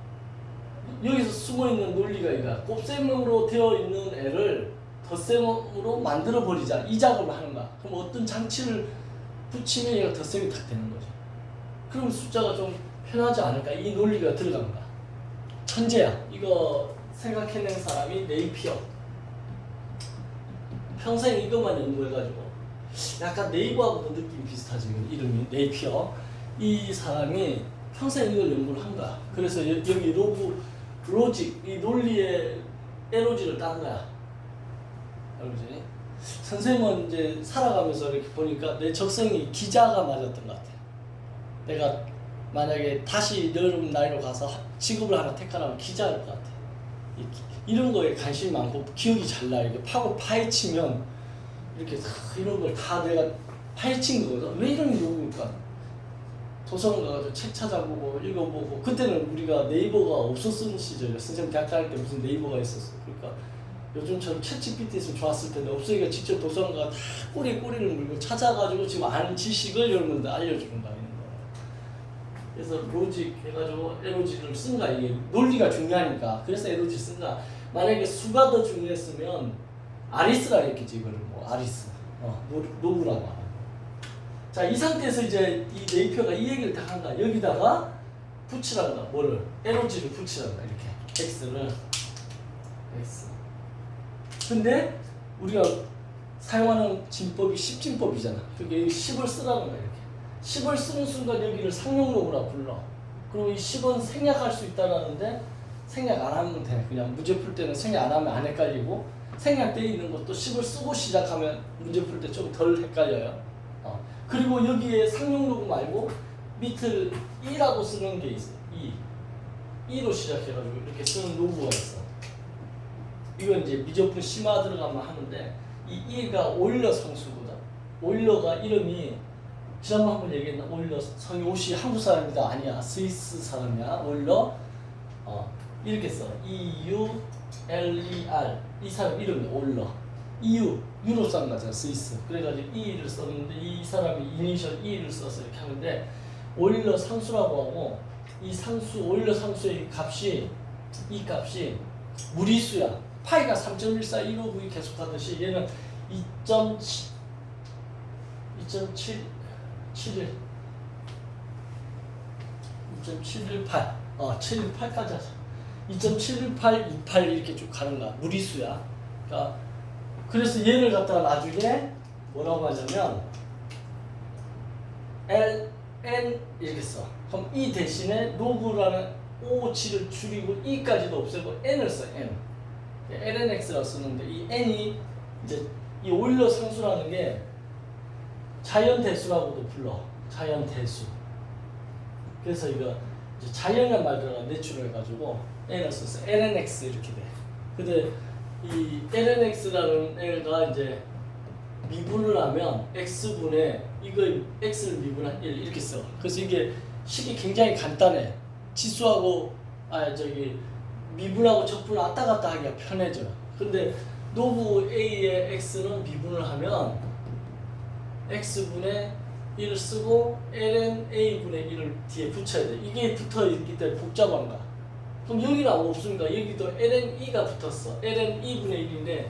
여기서 숨어있는 논리가 이거야. 곱셈으로 되어 있는 애를 덧셈으로 만들어 버리자. 이 작업을 하는 거야. 그럼 어떤 장치를 붙이면 얘가 덧셈이 딱 되는 거지. 그럼 숫자가 좀 편하지 않을까? 이 논리가 들어간 거야. 천재야. 이거 생각해낸 사람이 네이피어. 평생 이것만 연구해가지고 약간 네이버하고도 느낌이 비슷하지. 이름이 네이피어. 이 사람이 평생 이걸 연구를 한 거야. 그래서 여기 로직, 이 논리의 에너지를 딴 거야. 알지? 선생님은 이제 살아가면서 이렇게 보니까 내 적성이 기자가 맞았던 것 같아. 내가 만약에 다시 여러분 나이로 가서 직업을 하나 택하라면 기자일 것 같아. 이런 거에 관심이 많고 기억이 잘 나. 이렇게 파헤치면 이렇게 이런 걸 다 내가 파헤친 거거든. 왜 이런 요구일까? 도서관 가가지고 책 찾아보고 읽어보고. 그때는 우리가 네이버가 없었던 시절이야. 선생님 대학 다닐 때 무슨 네이버가 있었어. 그러니까 요즘처럼 챗GPT 있으면 좋았을 텐데 없으니까 직접 도서관 가서 다 꼬리를 물고 찾아가지고 지금 아는 지식을 여러분들 알려주는 거야. 그래서 로직 해가지고 에너지를 쓴 거야. 이게 논리가 중요하니까. 그래서 에너지 쓴 거야. 만약에 수가 더 중요했으면 아리스라 했겠지. 이거를 뭐 아리스 노브라고 하는. 자, 이 상태에서 이제 이 네이피어가 이 얘기를 다 한 거야. 여기다가 붙이라는 거야. 뭐를? 에너지를 붙이라는 거야. 이렇게 X를 X. 근데 우리가 사용하는 진법이 10진법이잖아. 그게 10을 쓰라는 거야. 이렇게 10을 쓰는 순간 여기를 상용로브라 불러. 그리고 이 10은 생략할 수 있다라는데 생략 안 하면 돼. 그냥 문제 풀 때는 생략 안 하면 안 헷갈리고 생략되어 있는 것도 10을 쓰고 시작하면 문제 풀 때 좀 덜 헷갈려요. 그리고 여기에 상용로브 말고 밑을 2라고 쓰는 게 있어. 2로 시작해가지고 이렇게 쓰는 로브가 있어. 이건 이제 미적분 심화 들어가면 하는데 이 2가 오일러 상수거든. 오일러가 이름이 지난번 한번 얘기했나? 오일러 성이 옷이 한국 사람이다 아니야 스위스 사람이야. 오일러 이렇게 써 EULER 이 사람 이름이 오일러. EU 유럽 사람 같잖아 스위스. 그래가지고 E를 썼는데 이 사람이 이니셜 E를 써서 이렇게 하는데 오일러 상수라고 하고 이 상수 오일러 상수의 값이 이 값이 무리수야. 파이가 3.14159 계속 가듯이 얘는 2.718 718까지 하자. 2.71828 이렇게 쭉 가는 거야. 무리수야. 그러니까 그래서 얘를 갖다가 나중에 뭐라고 하냐면 ln 이렇게 써. 그럼 이 대신에 로그라는 O7을 줄이고 e까지도 없애고 n을 써. n lnx라고 쓰는데 이 n이 이제 이 오일러 상수라는 게 자연 대수라고도 불러. 자연 대수. 그래서 이거 이제 자연이란 말 들어가 내추럴 해가지고 n을 써서 lnx 이렇게 돼. 근데 이 lnx라는 애가 이제 미분을 하면 x분의 이거 x를 미분한 1 이렇게 써. 그래서 이게 식이 굉장히 간단해. 지수하고 미분하고 적분을 왔다 갔다 하기가 편해져. 근데 노브 a의 x는 미분을 하면 x분의 1을 쓰고 ln a분의 1을 뒤에 붙여야 돼. 이게 붙어있기 때문에 복잡한 거야. 그럼 여기는 없으니까 여기도 ln e가 붙었어. ln e분의 1인데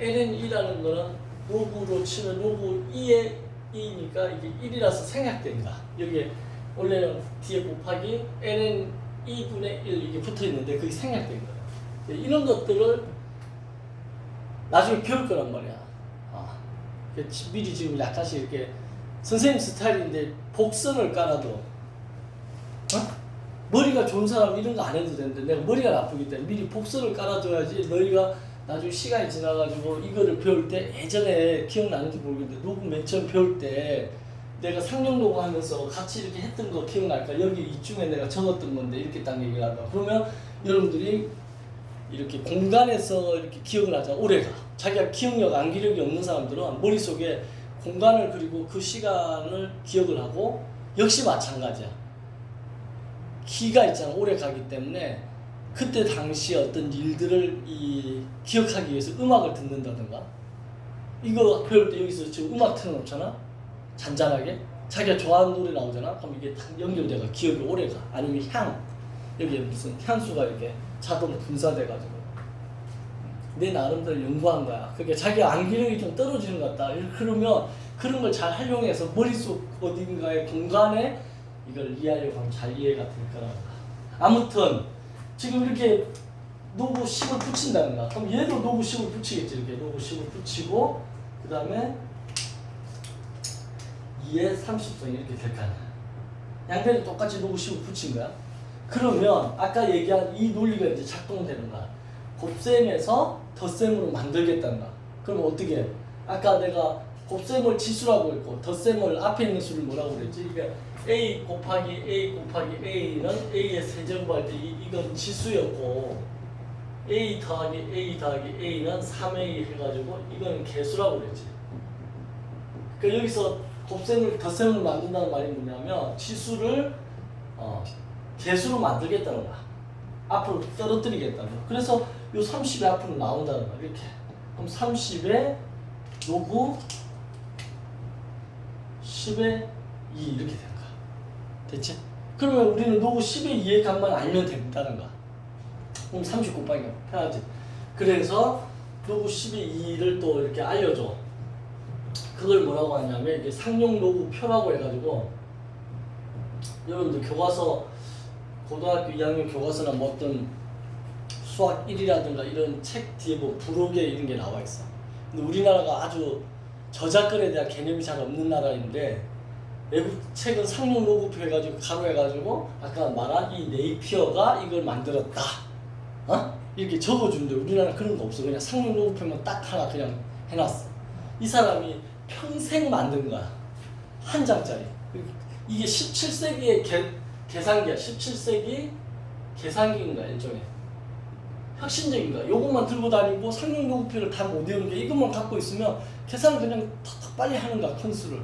ln e라는 거는 로그로 치면 로그 2의 2니까 이게 1이라서 생략된 거야. 여기에 원래는 뒤에 곱하기 ln e분의 1 이게 붙어있는데 그게 생략된 거야. 이런 것들을 나중에 배울 거란 말이야. 미리 지금 약간씩 이렇게 선생님 스타일인데 복선을 깔아도 머리가 좋은 사람 이런 거 안 해도 되는데 내가 머리가 나쁘기 때문에 미리 복선을 깔아둬야지 너희가 나중에 시간이 지나가지고 이거를 배울 때 예전에 기억나는지 모르겠는데 녹음 맨 처음 배울 때 내가 상용 녹음 하면서 같이 이렇게 했던 거 기억날까? 여기 이중에 내가 적었던 건데 이렇게 딱 얘기를 한다. 그러면 여러분들이 이렇게 공간에서 이렇게 기억을 하자. 오래가. 자기가 기억력, 암기력이 없는 사람들은 머릿속에 공간을 그리고 그 시간을 기억을 하고 역시 마찬가지야. 기가 있잖아. 오래 가기 때문에 그때 당시 어떤 일들을 기억하기 위해서 음악을 듣는다든가 이거 배울 때 여기서 지금 음악 틀어놓잖아. 잔잔하게 자기가 좋아하는 노래 나오잖아. 그럼 이게 딱 연결돼가 기억이 오래가. 아니면 여기에 무슨 향수가 이렇게 자동 분사돼가지고 내 나름대로 연구한 거야. 그게 자기가 암기력이 좀 떨어지는 것 같다. 그러면 그런 걸 잘 활용해서 머릿속 어딘가의 공간에 이걸 이해하려고 하면 잘 이해가 될 거라. 아무튼 지금 이렇게 노브 10을 붙인다는 거야. 그럼 얘도 노브 10을 붙이겠지. 이렇게 노브 10을 붙이고 그 다음에 2의 30성 이렇게 될 거 아니야. 양변이 똑같이 노브 10을 붙인 거야. 그러면 아까 얘기한 이 논리가 이제 작동되는 거야. 곱셈에서 덧셈으로 만들겠다는 거야. 그러면 어떻게 해? 아까 내가 곱셈을 지수라고 했고 덧셈을 앞에 있는 수를 뭐라고 그랬지? 그러니까 a 곱하기 a는 a의 세제곱할 때 이건 지수였고 a 더하기 a는 3a 해가지고 이건 개수라고 그랬지. 그러니까 여기서 곱셈을 덧셈을 만든다는 말이 뭐냐면 지수를 개수로 만들겠다는 거야. 앞으로 떨어뜨리겠다는 거야. 그래서 요 30이 앞으로 나온다는 거야. 이렇게. 그럼 30에 로그 10의 2 이렇게 되는 거야. 됐지? 그러면 우리는 로그 10의 2의 값만 알면 된다는 거야. 그럼 30 곱하기 편하지. 그래서 로그 10의 2를 또 이렇게 알려줘. 그걸 뭐라고 하냐면 이게 상용 로그 표라고 해가지고 여러분들 교과서 고등학교 2학년 교과서나 뭐 어떤 수학 1이라든가 이런 책 뒤에 뭐 부록에 이런 게 나와 있어. 근데 우리나라가 아주 저작권에 대한 개념이 잘 없는 나라인데 외국 책은 상용 로그표 해가지고 가로 해가지고 아까 말한 이 네이피어가 이걸 만들었다. 이렇게 적어준대. 우리나라 그런 거 없어. 그냥 상용 로그표만 딱 하나 그냥 해놨어. 이 사람이 평생 만든 거야. 한 장짜리. 이게 17세기의 계산기야. 17세기 계산기인 거야, 일종의. 혁신적인 거야. 요것만 들고 다니고 상용 요구표를 다 못 외우는 게 이것만 갖고 있으면 계산을 그냥 탁탁 빨리 하는 거야, 컨수를.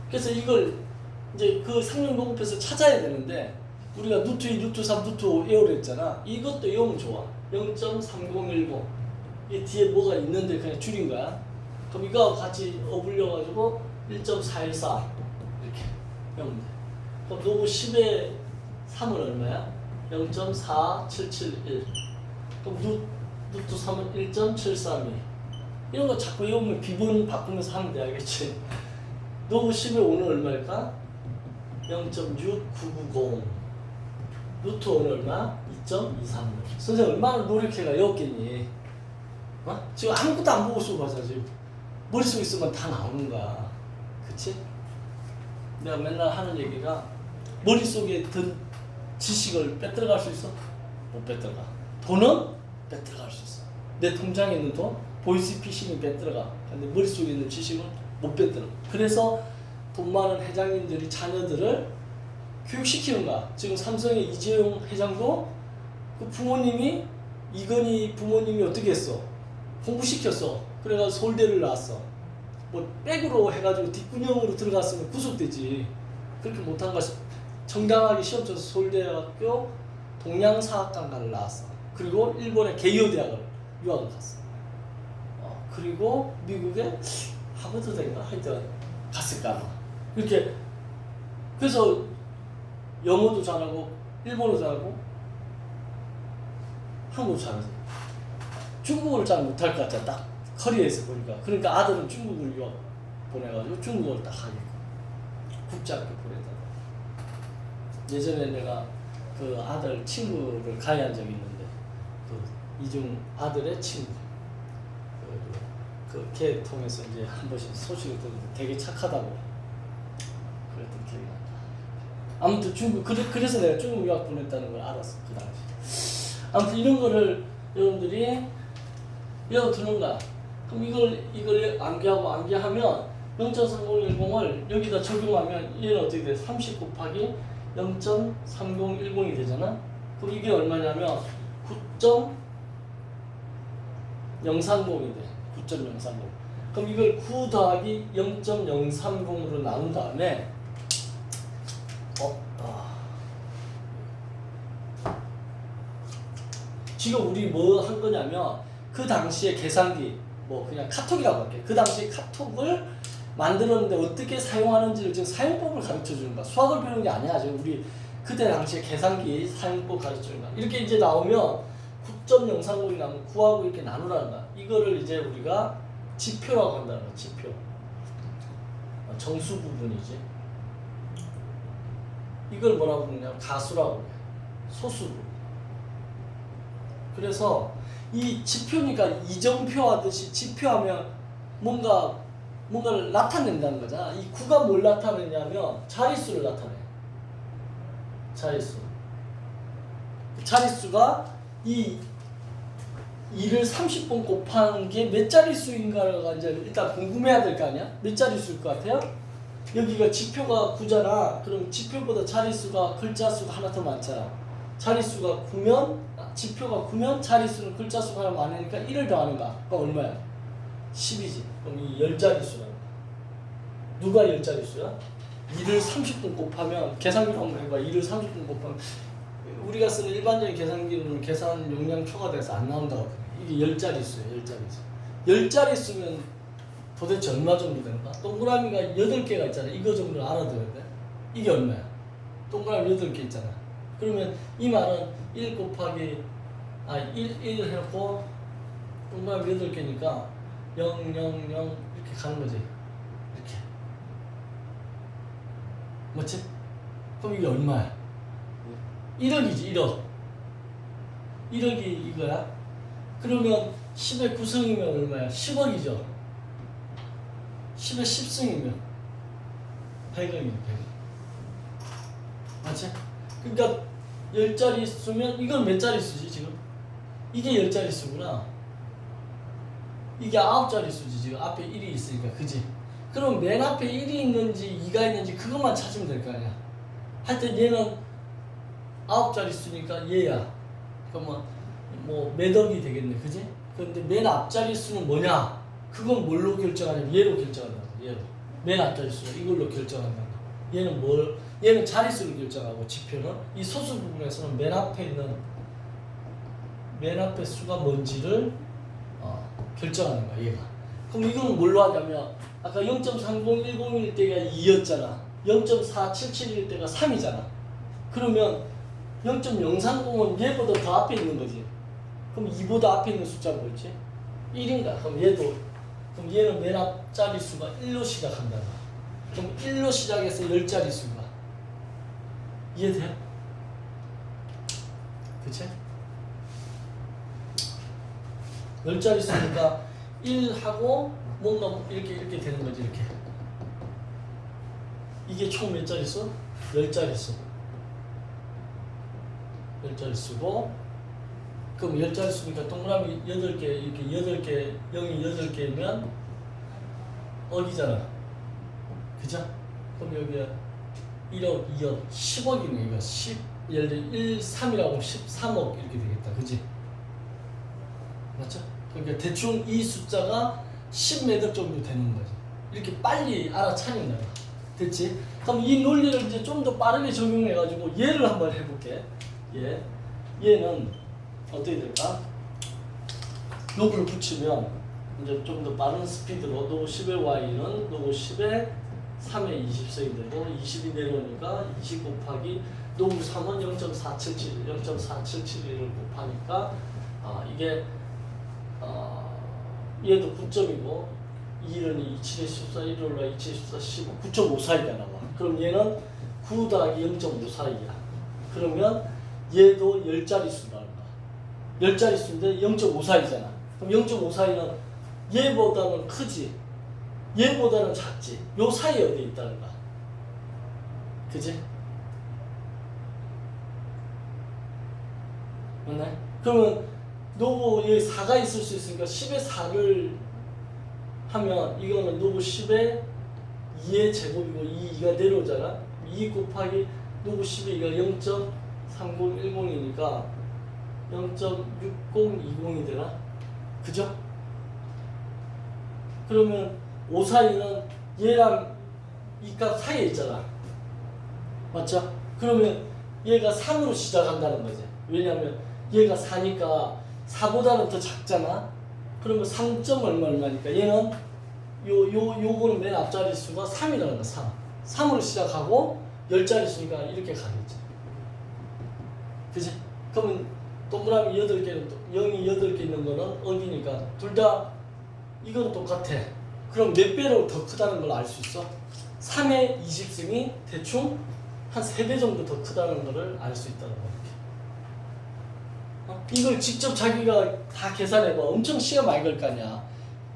그래서 이걸 이제 그 상용 요구표에서 찾아야 되는데 우리가 루트 2, 루트 3, 루트 5 외우려 했잖아. 이것도 외우면 좋아. 0.3010 이 뒤에 뭐가 있는데 그냥 줄인 거야. 그럼 이거하고 같이 어울려 가지고 1.414 이렇게 외우면 돼. 그럼 노브 10의 3은 얼마야? 0.4771. 그럼 루트 3은 1.732. 이런 거 자꾸 외우면 비번 바꾸면서 하면 돼, 알겠지? 노브 10의 5는 얼마일까? 0.6990. 루트 5는 얼마? 2.236. 선생님 얼마나 노력해가 외웠겠니? 어? 지금 아무것도 안 보고 써봐서 지금 머릿속에 있으면 다 나오는 거야. 그치? 내가 맨날 하는 얘기가 머릿속에 든 지식을 빼들어갈 수 있어? 못 빼들어가. 돈은 빼들어갈 수 있어. 내 통장에 있는 돈, 보이스피싱이 빼들어가. 근데 머릿속에 있는 지식은 못 빼들어가. 그래서 돈 많은 회장님들이 자녀들을 교육시키는 거야. 지금 삼성의 이재용 회장도 그 부모님이 이건희 부모님이 어떻게 했어? 공부시켰어. 그래가지고 서울대를 나왔어. 뭐 백으로 해가지고 뒷구녕으로 들어갔으면 구속되지. 그렇게 못한 것이 정당하게 시험 쳐서 서울대학교 동양사학관과를 나왔어. 그리고 일본의 게이오 대학을 유학을 갔어. 그리고 미국의 하버드대인가 하여튼 갔을까 아마. 이렇게 그래서 영어도 잘하고 일본어도 잘하고 한국어 잘하지. 중국어를 잘 못할 것 같아. 딱 커리어에서 보니까. 그러니까 아들은 중국을 유학 보내가지고 중국어를 딱 하겠고 국제학교 보내다가 예전에 내가 그 아들 친구를 가해한 적이 있는데 그 이중 아들의 친구 걔 통해서 이제 한 번씩 소식을 듣는데 되게 착하다고 그랬던 기억이 난다. 아무튼 중국 그래서 내가 중국 유학 보냈다는 걸 알았어 그 당시. 아무튼 이런 거를 여러분들이 외워두는 거야. 그럼 이걸 암기하면 0.3010을 여기다 적용하면 얘는 어떻게 돼? 30 곱하기 0.3010이 되잖아. 그럼 이게 얼마냐면 9.030이 돼. 9.030. 그럼 이걸 9 더하기 0.030으로 나눈 다음에 지금 우리 뭐 한 거냐면 그 당시에 계산기 뭐 그냥 카톡이라고 할게. 그 당시에 카톡을 만들었는데 어떻게 사용하는지를 지금 사용법을 가르쳐 주는 거야. 수학을 배우는 게 아니야. 지금 우리 그때 당시에 계산기 사용법 가르쳐 주는 거야. 이렇게 이제 나오면 9.030이 나오면 9하고 이렇게 나누라는 거야. 이거를 이제 우리가 지표라고 한다는 거야. 지표. 정수 부분이지. 이걸 뭐라고 부르냐? 가수라고 해. 소수 부분. 그래서 이 지표니까 이정표 하듯이 지표하면 뭔가를 나타낸다는 거잖아. 이 9가 뭘 나타내냐면 자릿수를 나타내. 자릿수. 자릿수가 이 2를 30번 곱하는 게 몇 자릿수인가가 이제 일단 궁금해야 될 거 아니야? 몇 자릿수일 것 같아요? 여기가 지표가 9잖아. 그럼 지표보다 자릿수가 글자 수가 하나 더 많잖아. 자릿수가 9면 지표가 9면 자릿수는 글자 수가 하나 많으니까 1을 더하는 거야. 그럼 얼마야? 10이지. 그럼 이 10자릿수라고. 누가 10자릿수야? 2를 30분 곱하면 계산기로 한번 해봐. 2를 30분 곱하면 우리가 쓰는 일반적인 계산기는 계산 용량 초과돼서 안 나온다고 그래. 이게 10자릿수야. 10자릿수. 10자릿수면 도대체 얼마 정도 되는가? 동그라미가 8개가 있잖아. 이거 정도는 알아둬야 돼. 이게 얼마야? 동그라미 8개 있잖아. 그러면 이 말은 1 곱하기 1 해놓고 동그라미 8개니까 0, 0, 0 이렇게 가는 거지. 이렇게. 맞지? 그럼 이게 얼마야? 1억이지. 1억. 1억이 이거야? 그러면 10의 9승이면 얼마야? 10억이죠. 10의 10승이면 100억이네. 100억. 맞지? 그러니까 10자릿수면 이건 몇 자릿수지 지금? 이게 10자릿수구나. 이게 9자릿수지 지금. 앞에 1이 있으니까. 그지? 그럼 맨 앞에 1이 있는지 2가 있는지 그것만 찾으면 될 거 아니야. 하여튼 얘는 9자릿수니까 얘야. 그러면 뭐 매덕이 되겠네, 그지? 그런데 맨 앞자리 수는 뭐냐? 그건 뭘로 결정하냐면 얘로 결정한다. 얘로. 맨 앞자리 수는 이걸로 결정한다. 얘는 얘는 자릿수를 결정하고 지표는 이 소수 부분에서는 맨 앞에 수가 뭔지를 결정하는 거야, 얘가. 그럼 이건 뭘로 하냐면 아까 0.3010일 때가 2였잖아. 0.4771일 때가 3이잖아. 그러면 0.030은 얘보다 더 앞에 있는 거지. 그럼 2보다 앞에 있는 숫자가 뭐였지? 1인가? 그럼 얘는 맨 앞자리 수가 1로 시작한다. 그럼 1로 시작해서 10자리 수가. 이해돼? 그치? 10자리 수니까 1하고 뭔가 이렇게 되는 거지, 이렇게. 이게 총 몇 자리 수? 10자리 수. 10자리 수고, 그럼 10자리 수니까 동그라미 8개, 이렇게 8개, 0이 8개면 억이잖아. 그죠? 그럼 여기에 1억, 2억, 10억이네, 이거. 예를 들어 1, 3이라고 13억 이렇게 되겠다. 그지? 맞죠? 그러니까 대충 이 숫자가 10매덕 정도 되는 거지. 이렇게 빨리 알아차린다. 됐지? 그럼 이 논리를 이제 좀 더 빠르게 적용해가지고 얘를 한번 해볼게. 얘는 어떻게 될까? 요걸 붙이면 이제 좀 더 빠른 스피드로 노브 10의 y는 노브 10의 3의 20승이 되고 20이 내려오니까 20 곱하기 노브 3은 0.477을 곱하니까 이게 얘도 9점이고 2는 27에 14, 1을 올라 27에 14, 15, 9.54이가 나와. 그럼 얘는 9 더하기 0.54이야. 그러면 얘도 10자리 수라는 거야. 10자리 수인데 0.54이잖아. 그럼 0.54는 얘보다는 크지? 얘보다는 작지? 요 사이에 어디 있다는 거야. 그지? 맞나요? 그러면 노브 여기 4가 있을 수 있으니까 10의 4를 하면 이거는 노브 10의 2의 제곱이고 2가 내려오잖아. 2 곱하기 노브 10의 2가 0.3010이니까 0.6020이 되나? 그죠? 그러면 5 사이는 얘랑 이 값 사이에 있잖아. 맞죠? 그러면 얘가 3으로 시작한다는 거지. 왜냐면 얘가 4니까 4보다는 더 작잖아. 그러면 3점 얼마니까 얘는 요거는 맨 앞자리 수가 3이라는 거야. 3으로 시작하고 10자리 수니까 이렇게 가겠지. 그치? 그러면 동그라미 8개는 0이 8개 있는 거는 억이니까 둘 다 이건 똑같아. 그럼 몇 배로 더 크다는 걸 알 수 있어? 3의 20승이 대충 한 3배 정도 더 크다는 거를 알 수 있다는 거야. 이걸 직접 자기가 다 계산해봐. 엄청 시간 많이 걸 거 아니야.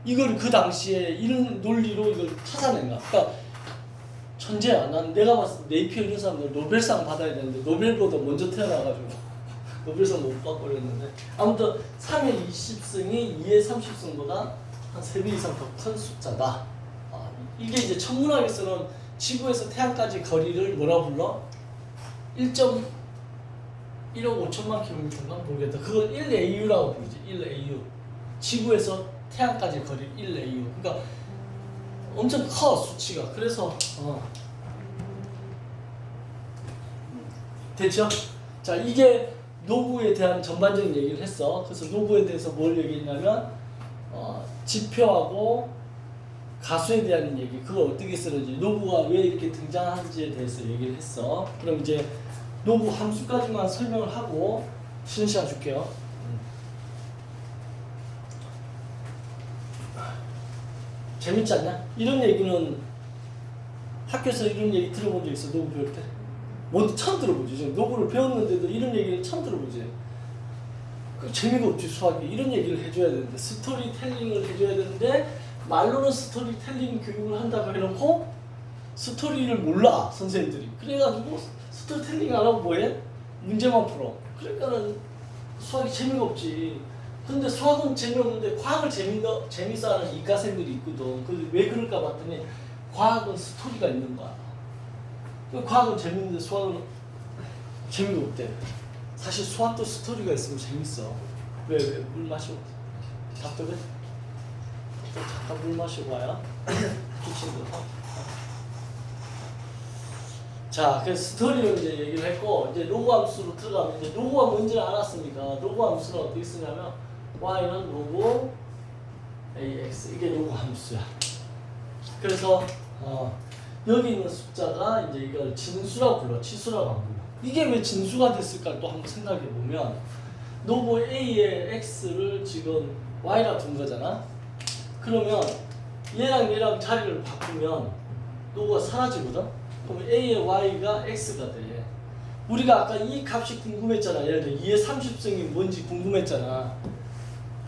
이걸 그 당시에 이런 논리로 이걸 찾아낸 거야. 그러니까 천재야. 난 내가 봤을 때 네이피어 이런 사람들 노벨상 받아야 되는데 노벨보다 먼저 태어나가지고 노벨상 못 받고 그랬는데 아무튼 3의 20승이 2의 30승보다 한 3배 이상 더 큰 숫자다. 이게 이제 천문학에서는 지구에서 태양까지 거리를 뭐라 불러? 1.1억 5천만 킬로미터인가 모르겠다. 그걸 1AU라고 부르지. 1AU. 지구에서 태양까지 거리 1AU. 그러니까 엄청 커 수치가. 그래서 됐죠? 자, 이게 노브에 대한 전반적인 얘기를 했어. 그래서 노브에 대해서 뭘 얘기했냐면 지표하고 가수에 대한 얘기, 그걸 어떻게 쓰는지, 노브가 왜 이렇게 등장하는지에 대해서 얘기를 했어. 그럼 이제 노브 함수까지만 설명을 하고 쉬는 시간 줄게요. 재밌지 않냐? 이런 얘기는 학교에서 이런 얘기 들어본 적 있어? 노브 배울 때? 뭐 처음 들어보지. 지금 노브를 배웠는데도 이런 얘기는 처음 들어보지. 그 재미가 없지. 수학이 이런 얘기를 해줘야 되는데, 스토리텔링을 해줘야 되는데 말로는 스토리텔링 교육을 한다고 해놓고 스토리를 몰라 선생님들이. 그래가지고 스토리텔링 안 하고 뭐해? 문제만 풀어. 그러니까는 수학이 재미가 없지. 근데 수학은 재미없는데 과학을 재밌어 하는 이과생들이 있거든. 근데 왜 그럴까 봤더니 과학은 스토리가 있는 거야. 과학은 재밌는데 수학은 재미가 없대. 사실 수학도 스토리가 있으면 재밌어. 왜 물 마시고 답답해? 잠깐 물 마시고 와요. 기침도. 자, 그래서 스토리를 이제 얘기를 했고 이제 로그 함수로 들어가면 이제 로그가 뭔지 알았으니까 로그 함수는 어떻게 쓰냐면 y는 로그 ax 이게 로그 함수야. 그래서 여기 있는 숫자가 이제 이걸 진수라고 불러, 치수라고 안 불러. 이게 왜 진수가 됐을까 또 한번 생각해 보면 로그 a의 x를 지금 y라 둔 거잖아. 그러면 얘랑 자리를 바꾸면 로그가 사라지거든. 그럼 a의 y가 x가 돼. 우리가 아까 이 값이 궁금했잖아. 예를 들어 2의 30승이 뭔지 궁금했잖아.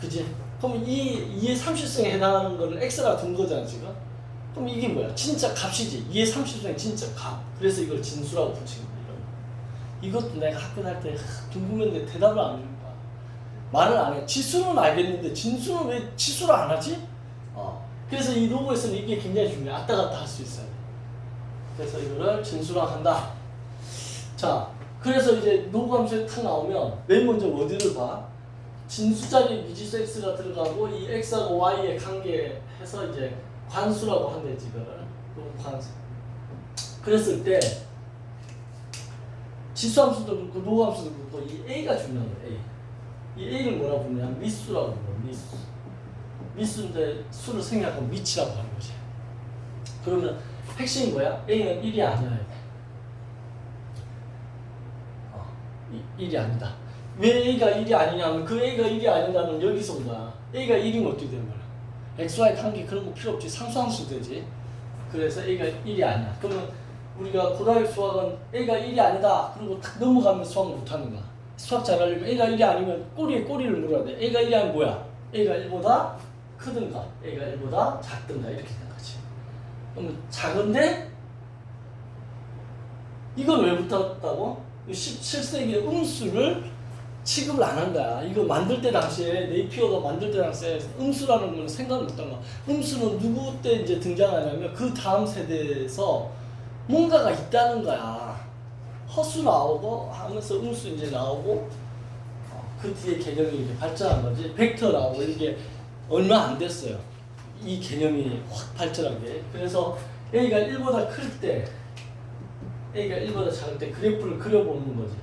그지? 그럼 이 2의 30승에 해당하는 거를 x라 둔 거잖아 지금. 그럼 이게 뭐야? 진짜 값이지. 2의 30승이 진짜 값. 그래서 이걸 진수라고 붙인 거야. 이것도 내가 학교 다닐 때 궁금했는데 대답을 안 해줄 거야. 말을 안 해. 지수는 알겠는데 진수는 왜 치수를 안 하지? 그래서 이 로그에서는 이게 굉장히 중요해. 왔다 갔다 할 수 있어요. 그래서 이거를 진수라고 한다. 자, 그래서 이제 로그 함수에 탁 나오면 맨 먼저 어디를 봐? 진수 자리에 미지수 x가 들어가고 이 x하고 y의 관계해서 이제 관수라고 한대지 이거를. 관수. 그랬을 때 지수 함수도 그렇고 로그 함수도 그렇고 이 a가 중요한 거야. 이 a를 뭐라 부르냐? 미수라고 불러. 미수. 미수인데 수를 생략하면 미치라고 하는 거지. 그러면 핵심이 뭐야? a는 1이 아니어야 돼. 1이 아니다. 왜 a가 1이 아니냐면 그 a가 1이 아니라는 여기서 온 거야. a가 1이면 어떻게 되는 거야? xy 관계 그런 거 필요 없지. 상수함수 되지. 그래서 a가 1이 아니야. 그러면 우리가 고등학교 수학은 a가 1이 아니다. 그리고 탁 넘어가면 수학 못하는 거야. 수학 잘하려면 a가 1이 아니면 꼬리에 꼬리를 물어야 돼. a가 1이 아니면 뭐야? a가 1보다 크든가 a가 1보다 작든가 이렇게 되는 거지. 그러면 작은데 이걸 왜 붙었다고? 17세기의 음수를 취급을 안 한 거야. 이거 만들 때 당시에 네이피어가 만들 때 당시에 음수라는 걸 생각을 못한 거야. 음수는 누구 때 이제 등장하냐면 그 다음 세대에서 뭔가가 있다는 거야. 허수 나오고 하면서 음수 이제 나오고 그 뒤에 개념이 이렇게 발전한 거지. 벡터 나오고 이게 얼마 안 됐어요. 이 개념이 확 발전한 게. 그래서 a가 1보다 클 때 a가 1보다 작을 때 그래프를 그려보는 거지.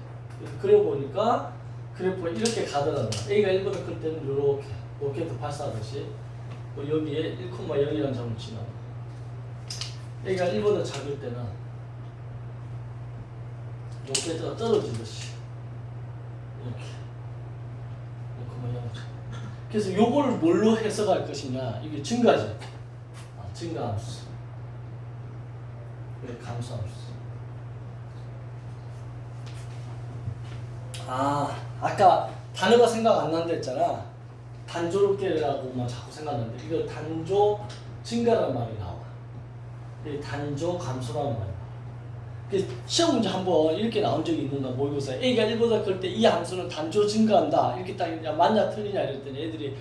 그려보니까 그래프가 이렇게 가더라고요. a가 1보다 클 때는 이렇게 로켓 발사하듯이 여기에 1,0이라는 점을 지나. a가 1보다 작을 때는 로켓가 떨어지듯이 이렇게 1,0. 그래서 요걸 뭘로 해석할 것이냐? 이게 증가지. 증가함수. 왜 감소함수? 아까 단어가 생각 안 난다 했잖아. 단조롭게라고만 자꾸 생각하는데 이거 단조 증가라는 말이 나와. 이 단조 감소라는 말이 나와. 시험 문제 한번 이렇게 나온 적이 있는가 모의고사 a가 1보다 클 때 이 함수는 단조 증가한다 이렇게 딱 맞냐 틀리냐 이랬더니 애들이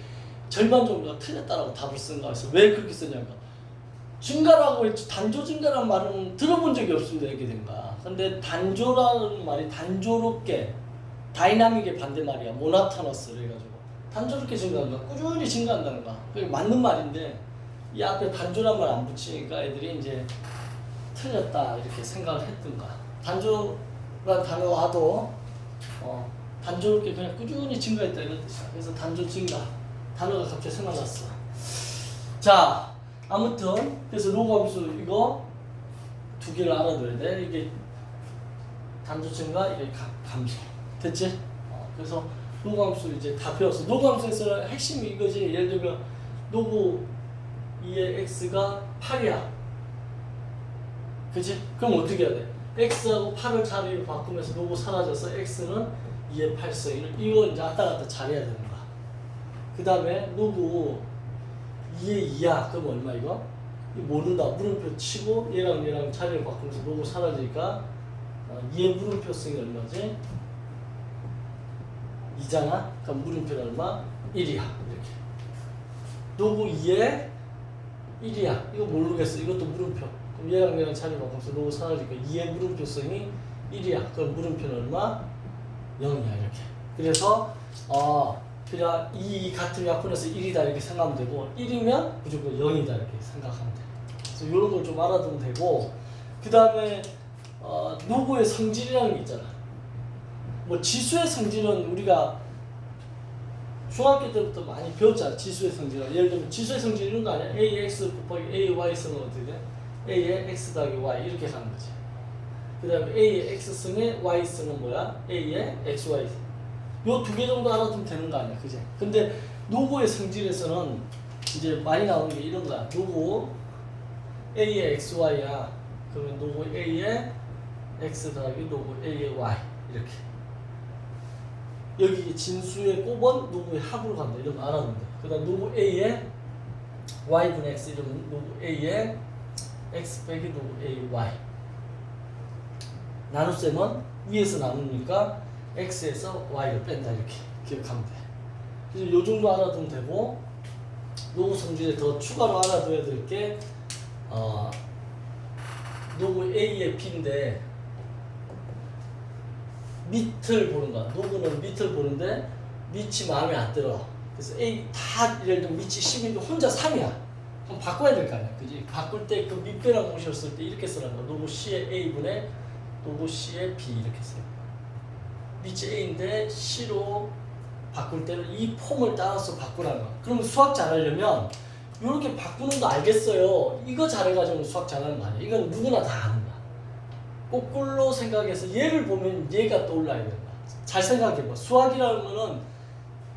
절반 정도가 틀렸다라고 답을 쓴 거야. 그래서 왜 그렇게 쓰냐면 증가라고 했지 단조 증가라는 말은 들어본 적이 없습니다 이렇게 된 거야. 근데 단조라는 말이 단조롭게 다이나믹의 반대말이야. 모나타너스 그래가지고 단조롭게 증가한다. 꾸준히 증가한다는 거야. 그게 맞는 말인데 이 앞에 단조란 말 안 붙이니까 애들이 이제 틀렸다 이렇게 생각을 했던가. 단조란 단어 와도 단조롭게 그냥 꾸준히 증가했다 이런 뜻이야. 그래서 단조 증가 단어가 갑자기 생각났어. 자 아무튼 그래서 로그 함수 이거 두 개를 알아둬야 돼. 이게 단조 증가 이게 감소 됐지? 그래서 로그 함수 이제 다 배웠어. 로그 함수에서는 핵심이 이거지. 예를 들면 로그 2의 x가 8이야. 그치? 그럼 어떻게 해야 돼? x하고 8을 자리로 바꾸면서 로그 사라져서 x는 2의 8승 이거 이제 왔다 갔다 잘해야 되는 거야. 그 다음에 로그 2의 2야. 그럼 얼마 이거? 모른다. 물음표 치고 얘랑 자리를 바꾸면서 로그 사라지니까 2의 물음표 승이 얼마지? 2잖아? 그럼 물음표는 얼마? 1이야. 이렇게. 로그 2의 1이야. 이거 모르겠어. 이것도 물음표. 그럼 얘랑 자리 바꾸면서 로그 사라지니까 2의 물음표성이 1이야. 그럼 물음표는 얼마? 0이야. 이렇게. 그래서 그냥 이 같은 약분해서 1이다 이렇게 생각하면 되고 1이면 무조건 0이다 이렇게 생각하면 돼. 그래서 이런 걸 좀 알아두면 되고 그 다음에 누구의 성질이라는 게 있잖아. 뭐 지수의 성질은 우리가 중학교 때부터 많이 배웠잖아. 지수의 성질은 예를 들면 지수의 성질 이런 거 아니야? ax 곱하기 ay 승은 어떻게 돼? a의 x 더하기 y 이렇게 가는 거지. 그 다음에 a의 x승의 y승은 뭐야? a의 xy 요 두 개 정도 알아두면 되는 거 아니야, 그지? 근데 노고의 성질에서는 이제 많이 나오는 게 이런 거야. 노고 a의 xy야. 그러면 노고 a의 x 더하기 노고 a의 y 이렇게. 여기 진수의 곱은 노고의 합으로 간다. 이런 거 알아두면 돼. 그 다음 노고 a의 y분의 x 이러면 노고 a의 x 빼기 노고 a의 y. 나눗셈은 위에서 나누니까 x에서 y를 뺀다 이렇게 기억하면 돼. 그래서 요 정도 알아두면 되고 노고 성질에 더 추가로 알아둬야 될 게 노고 a의 p인데 밑을 보는 거야. 노고는 밑을 보는데 밑이 마음에 안 들어. 그래서 a 다 예를 들면 밑이 10인데 혼자 3이야. 그럼 바꿔야 될 거 아니야, 그지? 바꿀 때 그 밑배랑 공식을 때 이렇게 쓰라는 거야. 노고 c의 a분의 노고 c의 b 이렇게 써요. 밑이 a인데 c로 바꿀 때는 이 폼을 따라서 바꾸라는 거야. 그러면 수학 잘하려면 이렇게 바꾸는 거 알겠어요. 이거 잘해가지고 수학 잘하는 거 아니야. 이건 누구나 다 아는 거야. 거꾸로 생각해서 얘를 보면 얘가 떠올라야 되는 거야. 잘 생각해봐. 수학이라는 거는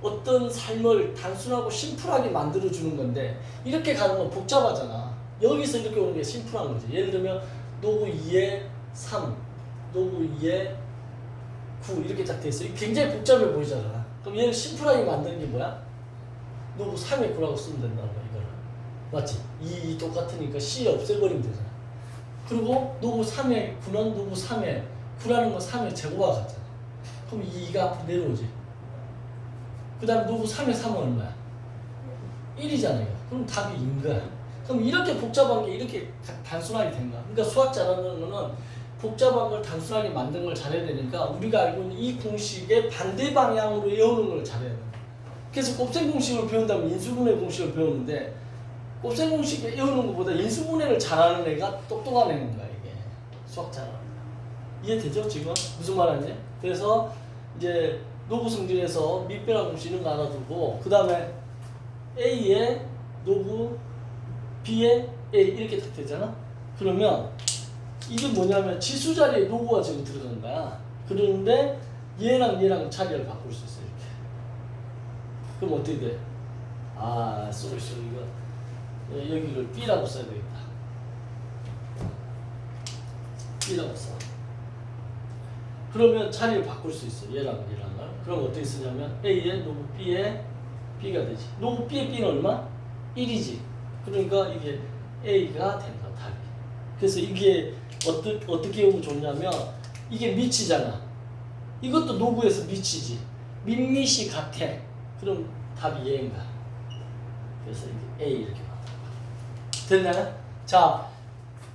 어떤 삶을 단순하고 심플하게 만들어주는 건데 이렇게 가는 건 복잡하잖아. 여기서 이렇게 오는 게 심플한 거지. 예를 들면 노고 2에 3, 노고 2에 9 이렇게 딱 돼 있어. 굉장히 복잡해 보이잖아. 그럼 얘를 심플하게 만드는 게 뭐야? 노고 3에 9라고 쓰면 된다는 거야, 이거를. 맞지? 2 똑같으니까 C 없애버리면 되잖아. 그리고 노고 3에 9는 노고 3에 9라는 건 3의 제곱과 같잖아. 그럼 2가 앞으로 내려오지. 그 다음에 노고 3에 3은 얼마야? 1이잖아요. 그럼 답이 2인 거야. 그럼 이렇게 복잡한 게 이렇게 단순하게 된 거야. 그러니까 수학 잘하는 거는 복잡한 걸 단순하게 만든 걸 잘해야 되니까 우리가 알고 있는 이 공식의 반대 방향으로 외우는 걸 잘해야 돼. 그래서 곱셈 공식을 배운다면 인수분해 공식을 배우는데 곱셈 공식 외우는 것보다 인수분해를 잘하는 애가 똑똑한 애인 거야, 이게. 수학 잘하는 거야. 이해되죠, 지금? 무슨 말인지? 그래서 이제 노고 성질에서 밑배랑 공식 이런 거 알아두고 그 다음에 A에 노고 B에 A 이렇게 딱 되잖아? 그러면 이게 뭐냐면 지수 자리에 노고가 지금 들어간 거야. 그런데 얘랑 얘랑 자리를 바꿀 수 있어, 이렇게. 그럼 어떻게 돼? 쏘리 이거 여기를 B라고 써야 되겠다. B라고 써. 그러면 자리를 바꿀 수 있어, 얘랑 얘랑을. 그럼 어떻게 쓰냐면 A에 노고 B에 B가 되지. 노고 B에 B는 얼마? 1이지. 그러니까 이게 A가 된다, 답이. 그래서 이게 어떻게 보면 좋냐면 이게 밑이잖아. 이것도 노고에서 밑이지. 밑밑이 같아. 그럼 답이 얘인가. 그래서 이게 A 이렇게 됐나요? 자,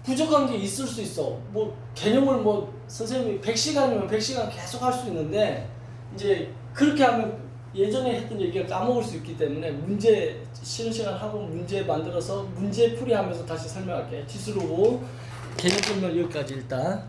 부족한 게 있을 수 있어. 뭐 개념을 뭐 선생님이 100시간이면 100시간 계속 할 수 있는데 이제 그렇게 하면 예전에 했던 얘기가 까먹을 수 있기 때문에 문제 쉬는 시간 하고 문제 만들어서 문제 풀이하면서 다시 설명할게. 지수로 개념 설명 여기까지 일단.